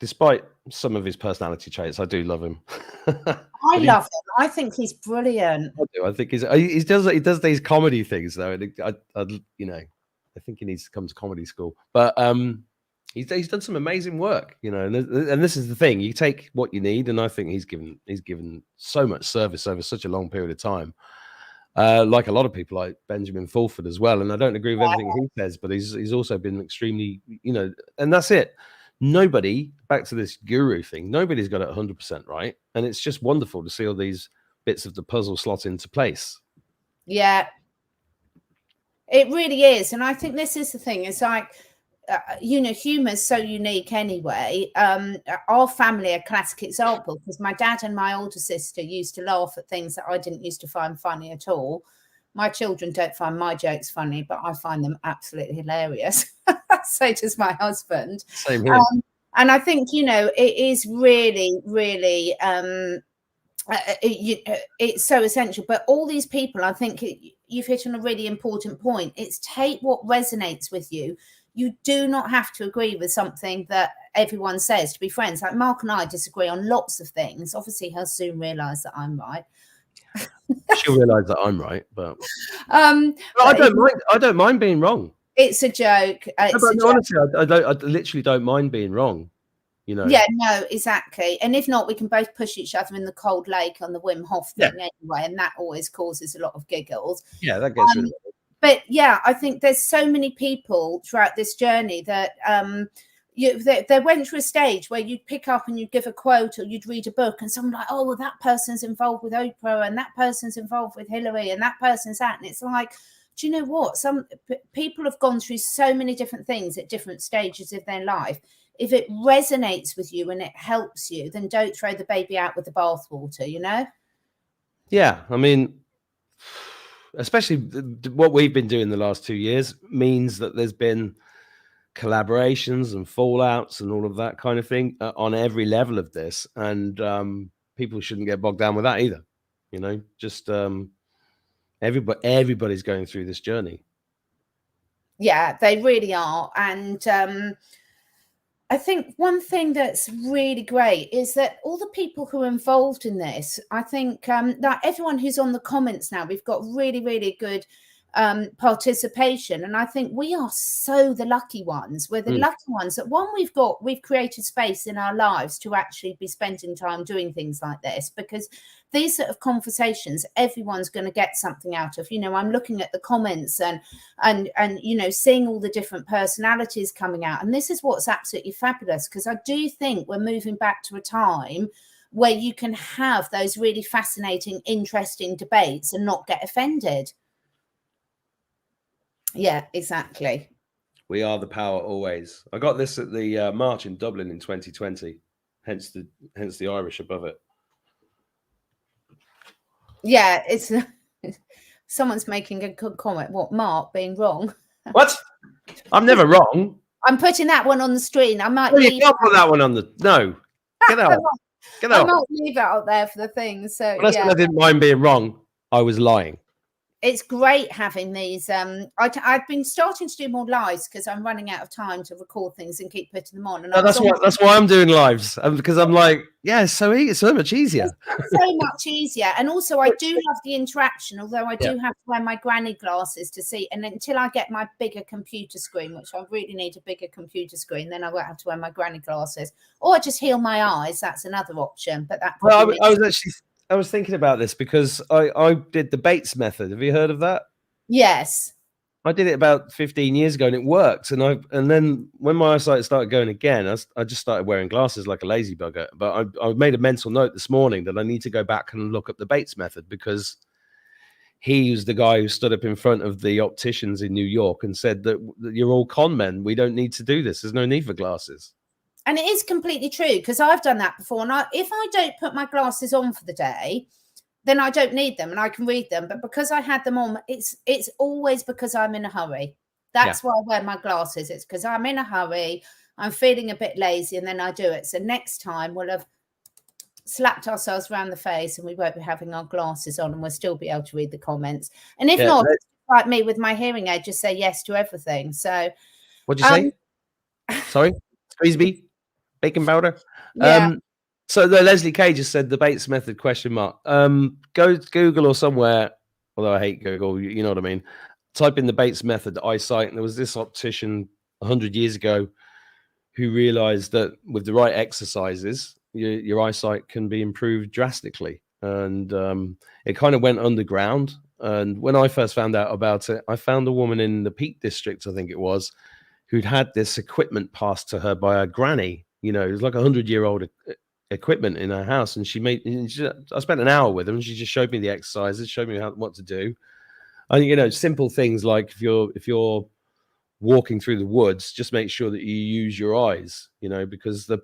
Despite some of his personality traits, I do love him. I love him. I think he's brilliant. I do. I think he does these comedy things though. And you know, I think he needs to come to comedy school. But he's done some amazing work, you know. And this is the thing: you take what you need, and I think he's given so much service over such a long period of time. Like a lot of people, like Benjamin Fulford as well. And I don't agree with everything he says, but he's also been extremely, you know. And that's it. Nobody, back to this guru thing, nobody's got it 100% right. And it's just wonderful to see all these bits of the puzzle slot into place. Yeah, it really is. And I think this is the thing. It's like, you know, humor's so unique anyway. Our family, a classic example, because my dad and my older sister used to laugh at things that I didn't used to find funny at all. My children don't find my jokes funny, but I find them absolutely hilarious. So does my husband. Same here. And I think, you know, it is really, really, it's so essential. But all these people, I think you've hit on a really important point. It's take what resonates with you. You do not have to agree with something that everyone says to be friends. Like Mark and I disagree on lots of things. Obviously, he'll soon realise that I'm right. She'll realise that I'm right, but I don't mind being wrong. It's a joke. Honestly, I literally don't mind being wrong. You know. Yeah, no, exactly. And if not, we can both push each other in the cold lake on the Wim Hof thing anyway, and that always causes a lot of giggles. Yeah, that gets rid of it. But yeah, I think there's so many people throughout this journey that they went through a stage where you'd pick up and you'd give a quote or you'd read a book and someone like, oh, well, that person's involved with Oprah and that person's involved with Hillary and that person's that. And it's like, do you know what? Some people have gone through so many different things at different stages of their life. If it resonates with you and it helps you, then don't throw the baby out with the bathwater, you know? Yeah, I mean, especially what we've been doing the last 2 years means that there's been collaborations and fallouts and all of that kind of thing on every level of this. And people shouldn't get bogged down with that either. You know, just everybody's going through this journey. Yeah, they really are. And I think one thing that's really great is that all the people who are involved in this, I think that everyone who's on the comments now, we've got really, really good participation. And I think we are so the lucky ones. We're the lucky ones that we've created space in our lives to actually be spending time doing things like this, because these sort of conversations, everyone's going to get something out of. You know, I'm looking at the comments and you know, seeing all the different personalities coming out. And this is what's absolutely fabulous, because I do think we're moving back to a time where you can have those really fascinating, interesting debates and not get offended. Yeah, exactly. We are the power always. I got this at the march in Dublin in 2020, hence the Irish above it. Yeah, it's someone's making a good comment. What, Mark being wrong? What? I'm never wrong. I'm putting that one on the screen. I might No, you leave. can't put that one on the. No, get out. Get I out. might leave it out there for the thing. So When I said I didn't mind being wrong, I was lying. it's great having these. I've been starting to do more lives because I'm running out of time to record things and keep putting them on. And No, that's why I'm doing lives, because I'm like, yeah, it's so much easier. It's so much easier. And also, I do love the interaction, although I do have to wear my granny glasses to see. And until I get my bigger computer screen, which I really need a bigger computer screen, then I won't have to wear my granny glasses. Or just heal my eyes. That's another option. But that. Well, I was thinking about this because I did the Bates method. Have you heard of that? Yes. I did it about 15 years ago and it worked. And then when my eyesight started going again, I just started wearing glasses like a lazy bugger. But I made a mental note this morning that I need to go back and look up the Bates method, because he was the guy who stood up in front of the opticians in New York and said that you're all con men. We don't need to do this. There's no need for glasses. And it is completely true, because I've done that before. And if I don't put my glasses on for the day, then I don't need them and I can read them. But because I had them on, it's always because I'm in a hurry. That's why I wear my glasses. It's because I'm in a hurry. I'm feeling a bit lazy, and then I do it. So next time we'll have slapped ourselves around the face and we won't be having our glasses on, and we'll still be able to read the comments. And if not, like me with my hearing aid, just say yes to everything. So what'd you say? Sorry, Squeeze baking powder. Yeah. So Leslie Kay just said the Bates method ? Go to Google or somewhere, although I hate Google, you know what I mean. Type in the Bates method eyesight, and there was this optician 100 years ago who realized that with the right exercises, your eyesight can be improved drastically. And it kind of went underground. And when I first found out about it, I found a woman in the Peak District, I think it was, who'd had this equipment passed to her by her granny. You know, it was like 100-year-old equipment in her house, and I spent an hour with her, and she just showed me the exercises, showed me what to do. And you know, simple things like if you're walking through the woods, just make sure that you use your eyes. You know, because the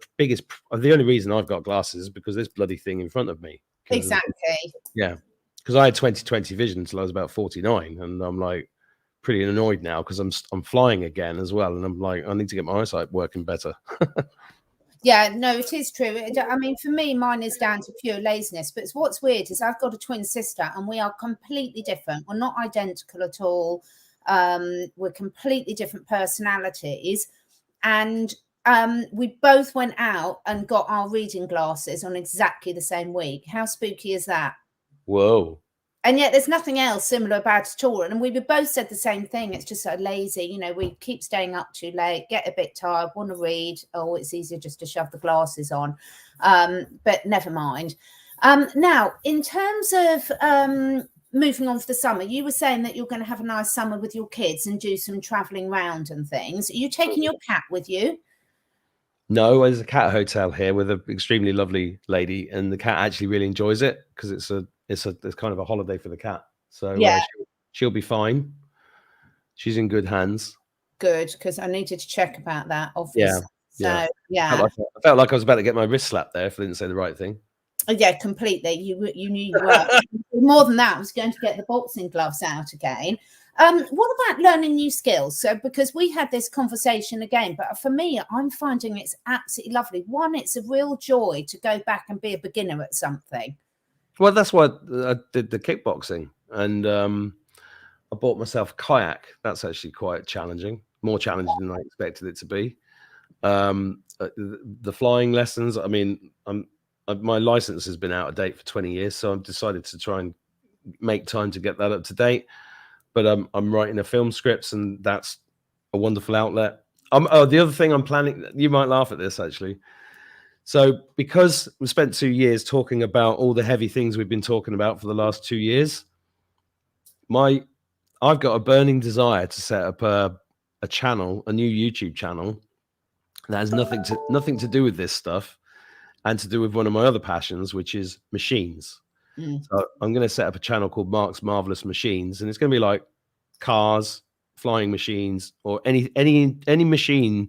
only reason I've got glasses is because this bloody thing in front of me. Exactly. Yeah, because I had 20/20 vision until I was about 49, and I'm like pretty annoyed now because I'm flying again as well, and I'm like, I need to get my eyesight working better. Yeah, no, it is true. I mean, for me, mine is down to pure laziness. But what's weird is I've got a twin sister, and we are completely different. We're not identical at all. We're completely different personalities. And we both went out and got our reading glasses on exactly the same week. How spooky is that? Whoa. And yet there's nothing else similar about it at all. And we both said the same thing. It's just so lazy. You know, we keep staying up too late, get a bit tired, want to read. Oh, it's easier just to shove the glasses on. But never mind. Now, in terms of moving on for the summer, you were saying that you're going to have a nice summer with your kids and do some traveling around and things. Are you taking your cat with you? No, there's a cat hotel here with an extremely lovely lady, and the cat actually really enjoys it because it's kind of a holiday for the cat. So yeah, she'll be fine. She's in good hands. Good, because I needed to check about that, obviously. Yeah. So yeah, I felt like I was about to get my wrist slapped there if I didn't say the right thing. Yeah, completely. You knew you were. More than that, I was going to get the boxing gloves out again. What about learning new skills? So, because we had this conversation again, but for me, I'm finding it's absolutely lovely. One, it's a real joy to go back and be a beginner at something. Well, that's why I did the kickboxing, and I bought myself a kayak. That's actually quite challenging, more challenging than I expected it to be. The flying lessons, I mean, my license has been out of date for 20 years, so I've decided to try and make time to get that up to date. But I'm writing a film scripts, and that's a wonderful outlet. The other thing I'm planning, you might laugh at this actually. So because we spent 2 years talking about all the heavy things we've been talking about for the last 2 years, I've got a burning desire to set up a channel, a new YouTube channel that has nothing to do with this stuff, and to do with one of my other passions, which is machines. So I'm going to set up a channel called Mark's Marvelous Machines, and it's going to be like cars, flying machines, or any machine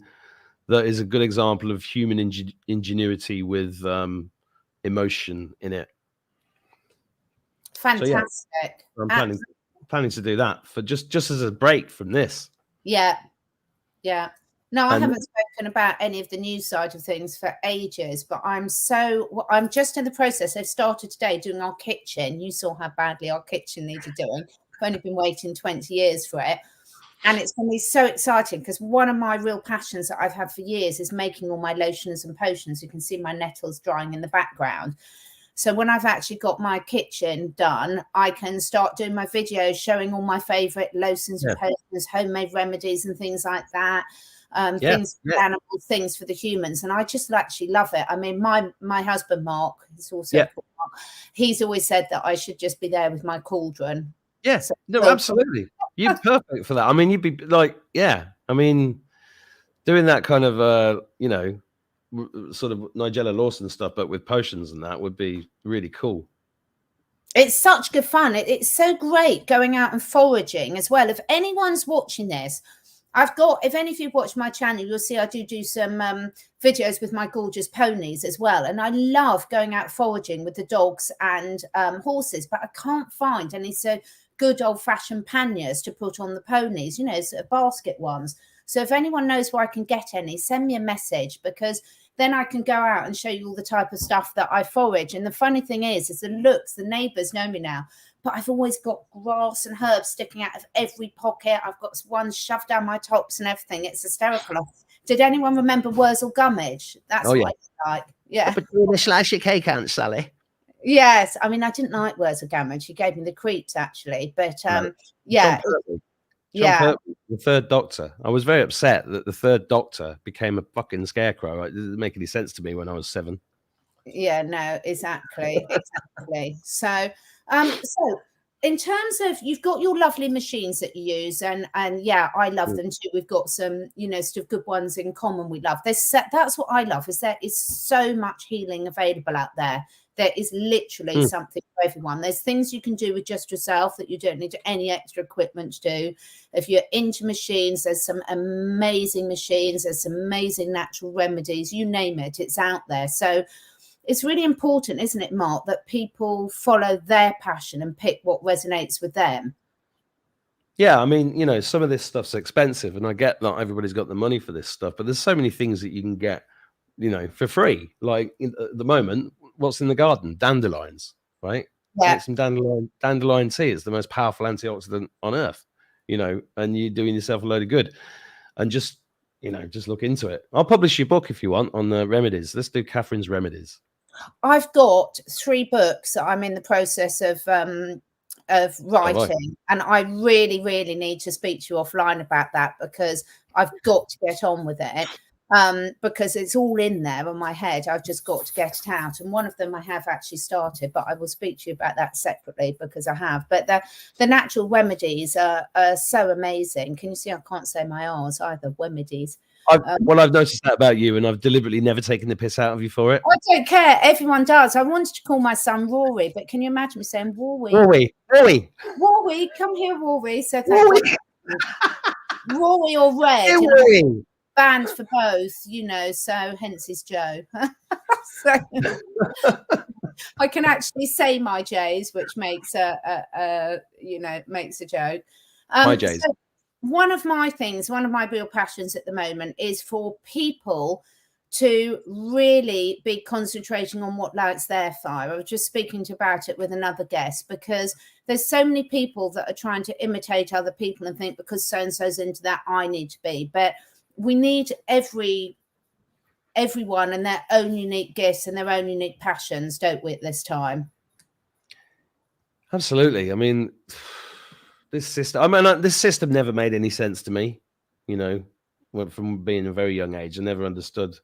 that is a good example of human ingenuity with emotion in it. Fantastic. So, yeah, I'm planning to do that for just as a break from this. Yeah. No, I haven't spoken about any of the news side of things for ages, but I'm just in the process. They've started today doing our kitchen. You saw how badly our kitchen needed doing. I've only been waiting 20 years for it. And it's going to be so exciting because one of my real passions that I've had for years is making all my lotions and potions. You can see my nettles drying in the background. So when I've actually got my kitchen done, I can start doing my videos showing all my favorite lotions and potions, homemade remedies and things like that. Things for animals, things for the humans. And I just actually love it. I mean, my husband, Mark, is also called Mark, he's always said that I should just be there with my cauldron. Yeah, so, no, absolutely. You're perfect for that. I mean, you'd be like, I mean, doing that kind of, sort of Nigella Lawson stuff, but with potions and that would be really cool. It's such good fun. It's so great going out and foraging as well. If anyone's watching this, if any of you watch my channel, you'll see I do some videos with my gorgeous ponies as well. And I love going out foraging with the dogs and horses, but I can't find any so good old fashioned panniers to put on the ponies, sort of basket ones. So if anyone knows where I can get any, send me a message, because then I can go out and show you all the type of stuff that I forage. And the funny thing is the neighbours know me now, but I've always got grass and herbs sticking out of every pocket. I've got one shoved down my tops and everything. It's hysterical. Did anyone remember Wurzel Gummidge? That's what I like. Yeah. But you slice your cake, Aunt Sally. Yes. I mean, I didn't like Wurzel Gummidge. He gave me the creeps, actually. But yeah. John Pertwee, the third Doctor. I was very upset that the third Doctor became a fucking scarecrow. It didn't make any sense to me when I was 7. Yeah, no, exactly. So in terms of, you've got your lovely machines that you use, and yeah, I love them too. We've got some, sort of good ones in common. We love this. That's what I love, is there is so much healing available out there. There is literally something for everyone. There's things you can do with just yourself that you don't need any extra equipment to do. If you're into machines, there's some amazing machines. There's some amazing natural remedies. You name it, it's out there. So it's really important, isn't it, Mark, that people follow their passion and pick what resonates with them. Yeah, I mean, some of this stuff's expensive, and I get not everybody's got the money for this stuff, but there's so many things that you can get, for free. Like at the moment, what's in the garden? Dandelions, right? Yeah. Make some dandelion tea. It's the most powerful antioxidant on earth, and you're doing yourself a load of good. And just look into it. I'll publish your book if you want on the remedies. Let's do Catherine's remedies. I've got 3 books that I'm in the process of writing, and I really, really need to speak to you offline about that, because I've got to get on with it. Because it's all in there on my head. I've just got to get it out. And one of them I have actually started, but I will speak to you about that separately, because I have. But the natural remedies are so amazing. Can you see I can't say my R's either? Remedies. I've noticed that about you, and I've deliberately never taken the piss out of you for it. I don't care. Everyone does. I wanted to call my son Rory, but can you imagine me saying Rory? Rory, come here, Rory. So Rory or Red. Rory. Banned for both, so hence his Joe. So I can actually say my J's, which makes makes a joke. My J's. So one of my real passions at the moment is for people to really be concentrating on what lights their fire. I was just speaking about it with another guest, because there's so many people that are trying to imitate other people and think because so-and-so's into that, I need to be. But we need everyone and their own unique gifts and their own unique passions, don't we, at this time? Absolutely. I mean, this system never made any sense to me, from being a very young age. I never understood.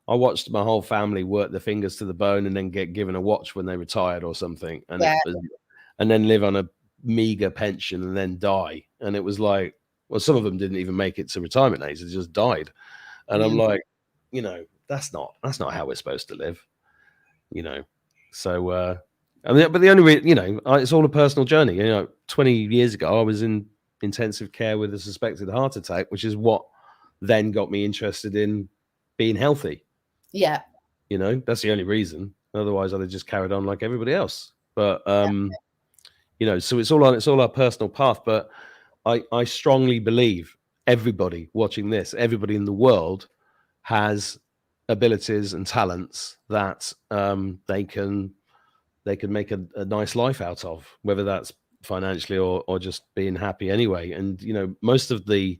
I watched my whole family work their fingers to the bone and then get given a watch when they retired or something, and then live on a meager pension and then die. And it was like, well, some of them didn't even make it to retirement age; they just died. And I'm like, that's not how we're supposed to live, So, but the only way, it's all a personal journey. 20 years ago, I was in intensive care with a suspected heart attack, which is what then got me interested in being healthy. Yeah. You know, that's the only reason. Otherwise, I'd have just carried on like everybody else. But, you know, so it's all our personal path. But I strongly believe everybody watching this, everybody in the world has abilities and talents that they can make a nice life out of, whether that's financially or just being happy anyway. And, you know, most of the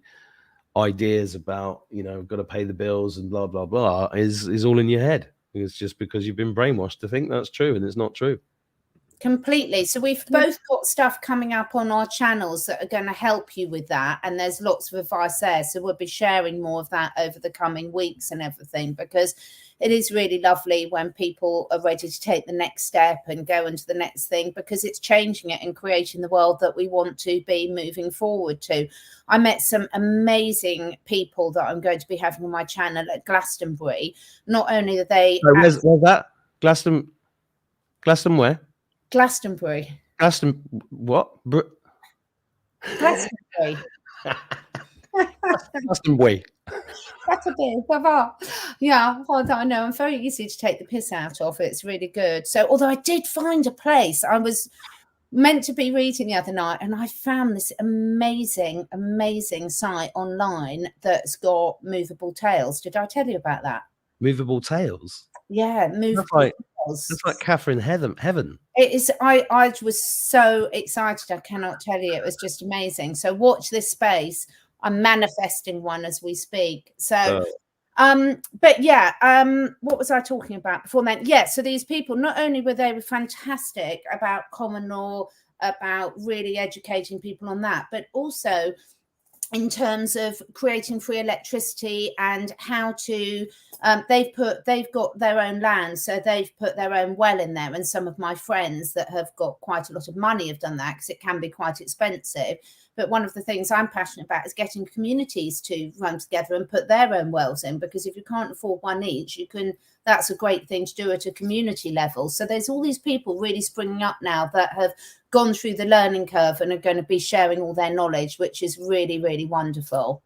ideas about, you know, got to pay the bills and blah, blah, blah is all in your head. It's just because you've been brainwashed to think that's true, and it's not true. Completely. So we've both got stuff coming up on our channels that are going to help you with that, and there's lots of advice there, so we'll be sharing more of that over the coming weeks and everything, because it is really lovely when people are ready to take the next step and go into the next thing, because it's changing it and creating the world that we want to be moving forward to. I met some amazing people that I'm going to be having on my channel at Glastonbury. Not only are they where's that? Glaston where? Glastonbury. Glaston what? Glastonbury. Glastonbury. That's a bit, yeah. Well, I know I'm very easy to take the piss out of. It's really good. So, although I did find a place, I was meant to be reading the other night, and I found this amazing site online that's got movable tails. Did I tell you about that? Movable tails. Yeah, movable tails. That's like Catherine Heaven. It is. I was so excited. I cannot tell you. It was just amazing. So watch this space. I'm manifesting one as we speak. So, but yeah, what was I talking about before then? Yeah. So these people, not only were they fantastic about common law, about really educating people on that, but also in terms of creating free electricity and how to, they've got their own land, so they've put their own well in there. And some of my friends that have got quite a lot of money have done that, because it can be quite expensive. But one of the things I'm passionate about is getting communities to run together and put their own wells in, because if you can't afford one each, that's a great thing to do at a community level. So there's all these people really springing up now that have gone through the learning curve and are going to be sharing all their knowledge, which is really, really wonderful.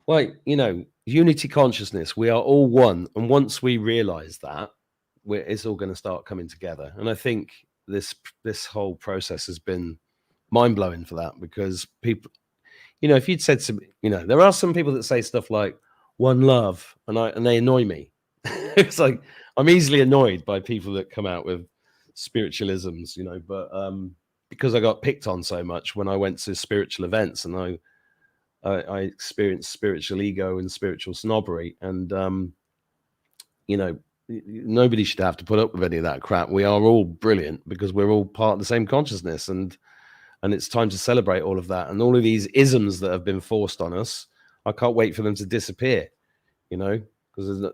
Well, you know, unity consciousness, we are all one. And once we realize that, it's all going to start coming together. And I think this whole process has been mind-blowing for that, because people, you know, if you'd said some, you know, there are some people that say stuff like one love, and they annoy me. It's like, I'm easily annoyed by people that come out with spiritualisms, you know, but because I got picked on so much when I went to spiritual events, and I experienced spiritual ego and spiritual snobbery, and you know, nobody should have to put up with any of that crap. We are all brilliant because we're all part of the same consciousness, and it's time to celebrate all of that. And all of these isms that have been forced on us, I can't wait for them to disappear, you know, because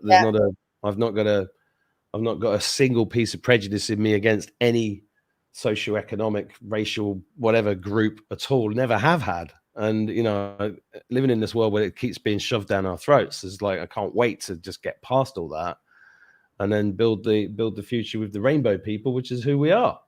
I've not got a single piece of prejudice in me against any socioeconomic, racial, whatever group at all. Never have had. And, you know, living in this world where it keeps being shoved down our throats is like, I can't wait to just get past all that and then build the future with the rainbow people, which is who we are.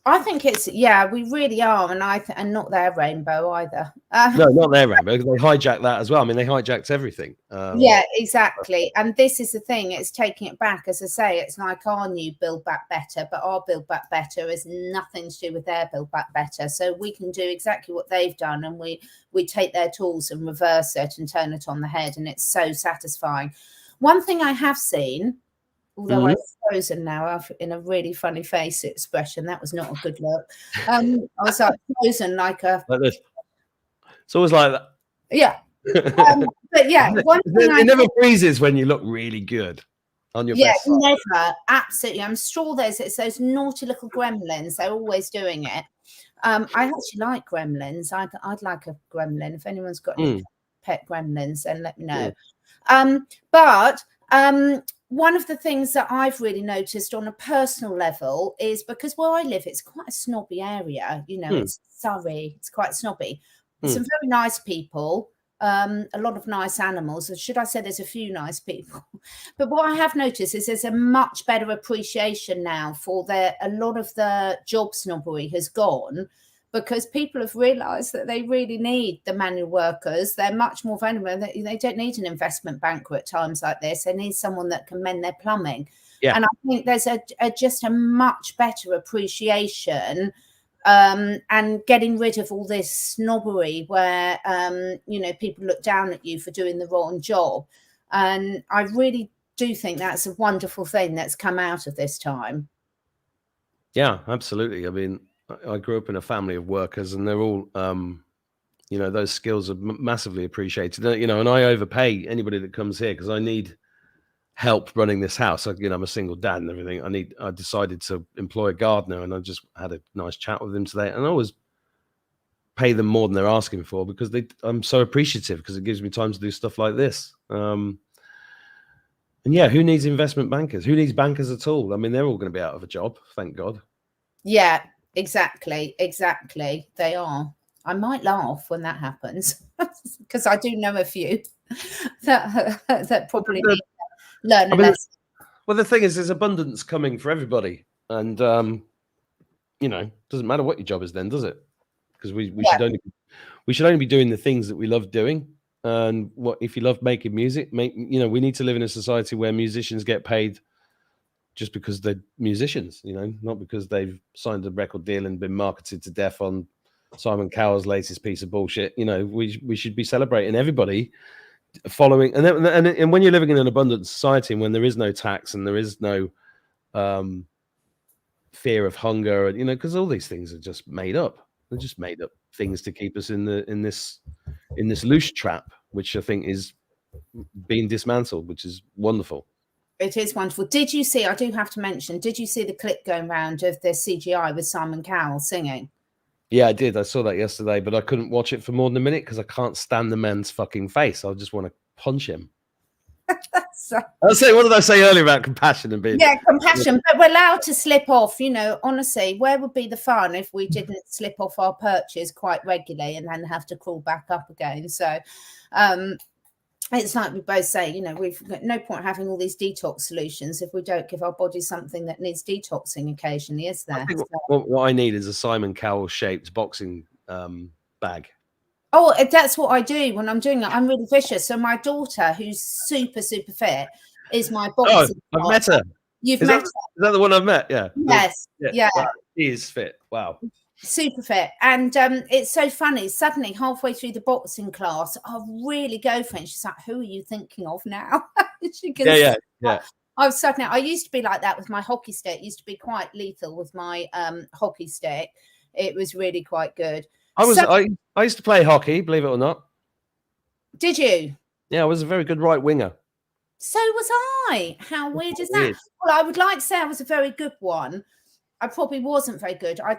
I think we really are, and not their rainbow either. No, not their rainbow, because they hijacked that as well. I mean, they hijacked everything. Yeah, exactly. And this is the thing, it's taking it back. As I say, it's like our new Build Back Better, but our Build Back Better is nothing to do with their Build Back Better. So we can do exactly what they've done, and we take their tools and reverse it and turn it on the head, and it's so satisfying. One thing I have seen, although I've frozen now, in a really funny face expression. That was not a good look. I was like frozen like this. It's always like that. Yeah. But yeah, it never freezes when you look really good on your best side. Never. Absolutely. I'm sure it's those naughty little gremlins. They're always doing it. I actually like gremlins. I'd like a gremlin. If anyone's got any pet gremlins, then let me know. But one of the things that I've really noticed on a personal level is, because where I live, it's quite a snobby area. You know, it's Surrey. It's quite snobby. There's some very nice people, a lot of nice animals. Or should I say there's a few nice people? But what I have noticed is there's a much better appreciation now for a lot of the job snobbery has gone, because people have realised that they really need the manual workers. They're much more vulnerable. They don't need an investment banker at times like this. They need someone that can mend their plumbing. Yeah. And I think there's just a much better appreciation and getting rid of all this snobbery where, people look down at you for doing the wrong job. And I really do think that's a wonderful thing that's come out of this time. Yeah, absolutely. I mean, I grew up in a family of workers, and they're all, those skills are massively appreciated. And I overpay anybody that comes here because I need help running this house. I'm a single dad and everything. I decided to employ a gardener, and I just had a nice chat with them today. And I always pay them more than they're asking for because I'm so appreciative, because it gives me time to do stuff like this. And yeah, who needs investment bankers? Who needs bankers at all? I mean, they're all going to be out of a job, thank God. Yeah, exactly. They are. I might laugh when that happens because I do know a few that probably need to learn a lesson. Well, the thing is, there's abundance coming for everybody, and doesn't matter what your job is then, does it? Because we should only be doing the things that we love doing. And if you love making music, we need to live in a society where musicians get paid just because they're musicians, not because they've signed a record deal and been marketed to death on Simon Cowell's latest piece of bullshit. We should be celebrating everybody following. And when you're living in an abundant society, and when there is no tax and there is no fear of hunger, because all these things are just made up. They're just made up things to keep us in this loose trap, which I think is being dismantled, which is wonderful. It is wonderful. Did you see, I do have to mention, did you see the clip going around of the CGI with Simon Cowell singing? Yeah, I did. I saw that yesterday, but I couldn't watch it for more than a minute because I can't stand the man's fucking face. I just want to punch him. What did I say earlier about compassion and being? Yeah, compassion, but we're allowed to slip off. Honestly, where would be the fun if we didn't slip off our perches quite regularly and then have to crawl back up again? So it's like we both say, we've got no point having all these detox solutions if we don't give our body something that needs detoxing occasionally, is there? What I need is a Simon Cowell shaped boxing bag. Oh, that's what I do when I'm doing it. I'm really vicious. So my daughter, who's super, super fit, is my boxing. Oh, I've met her. You've met her? Is that the one I've met? Yeah. Yes. Yeah. Wow. She is fit. Wow. Super fit. And it's so funny. Suddenly, halfway through the boxing class, I'll really go for it. She's like, "Who are you thinking of now?" She can yeah. I used to be like that with my hockey stick. It used to be quite lethal with my hockey stick. It was really quite good. I used to play hockey, believe it or not. Did you? Yeah, I was a very good right winger. So was I. How weird is that? Well, I would like to say I was a very good one. I probably wasn't very good. I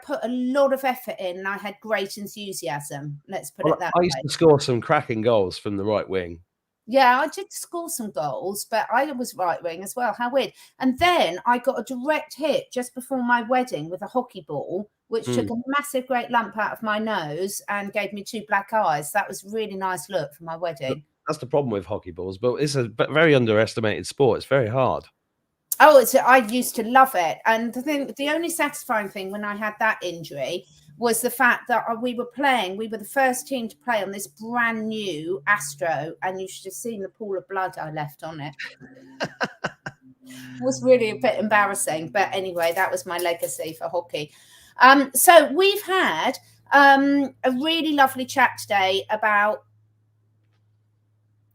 put a lot of effort in, and I had great enthusiasm. Let's put it that way. I used to score some cracking goals from the right wing. Yeah, I did score some goals, but I was right wing as well. How weird. And then I got a direct hit just before my wedding with a hockey ball, which took a massive great lump out of my nose and gave me 2 black eyes. That was a really nice look for my wedding. That's the problem with hockey balls, but it's a very underestimated sport. It's very hard. Oh, I used to love it. And the only satisfying thing when I had that injury was the fact that we were the first team to play on this brand new Astro, and you should have seen the pool of blood I left on it. It was really a bit embarrassing. But anyway, that was my legacy for hockey. So we've had a really lovely chat today about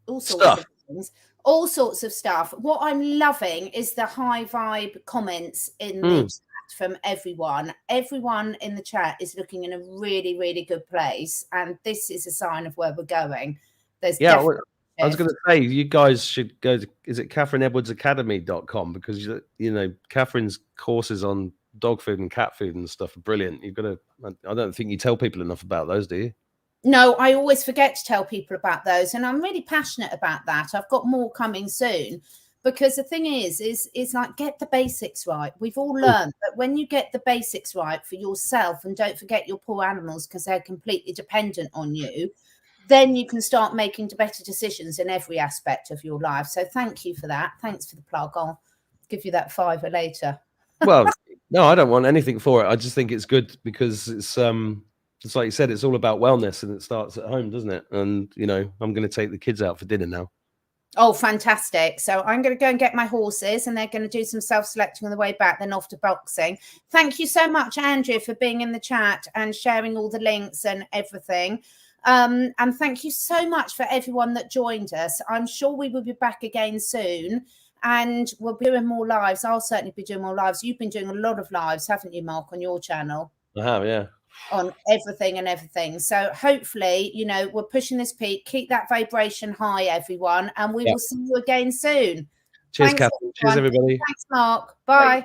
all sorts of things. All sorts of stuff. What I'm loving is the high vibe comments in the chat from everyone. Everyone in the chat is looking in a really, really good place. And this is a sign of where we're going. I was going to say, you guys should go to, is it CatherineEdwardsAcademy.com? Because, Catherine's courses on dog food and cat food and stuff are brilliant. You've got to, I don't think you tell people enough about those, do you? No, I always forget to tell people about those. And I'm really passionate about that. I've got more coming soon, because the thing is like, get the basics right. We've all learned that when you get the basics right for yourself, and don't forget your poor animals because they're completely dependent on you, then you can start making better decisions in every aspect of your life. So thank you for that. Thanks for the plug. I'll give you that £5 later. Well, No, I don't want anything for it. I just think it's good because it's like you said, it's all about wellness, and it starts at home, doesn't it? And you know, I'm going to take the kids out for dinner now. Oh, fantastic. So I'm going to go and get my horses, and they're going to do some self-selecting on the way back, then off to boxing. Thank you so much, Andrea, for being in the chat and sharing all the links and everything. And thank you so much for everyone that joined us. I'm sure we will be back again soon, and we'll be doing more lives. I'll certainly be doing more lives. You've been doing a lot of lives, haven't you, Mark, on your channel? I have, yeah. On everything. So hopefully, you know, we're pushing this peak. Keep that vibration high, everyone, and we will see you again soon. Cheers, Thanks, Catherine. Cheers, everybody. Thanks, Mark. Bye.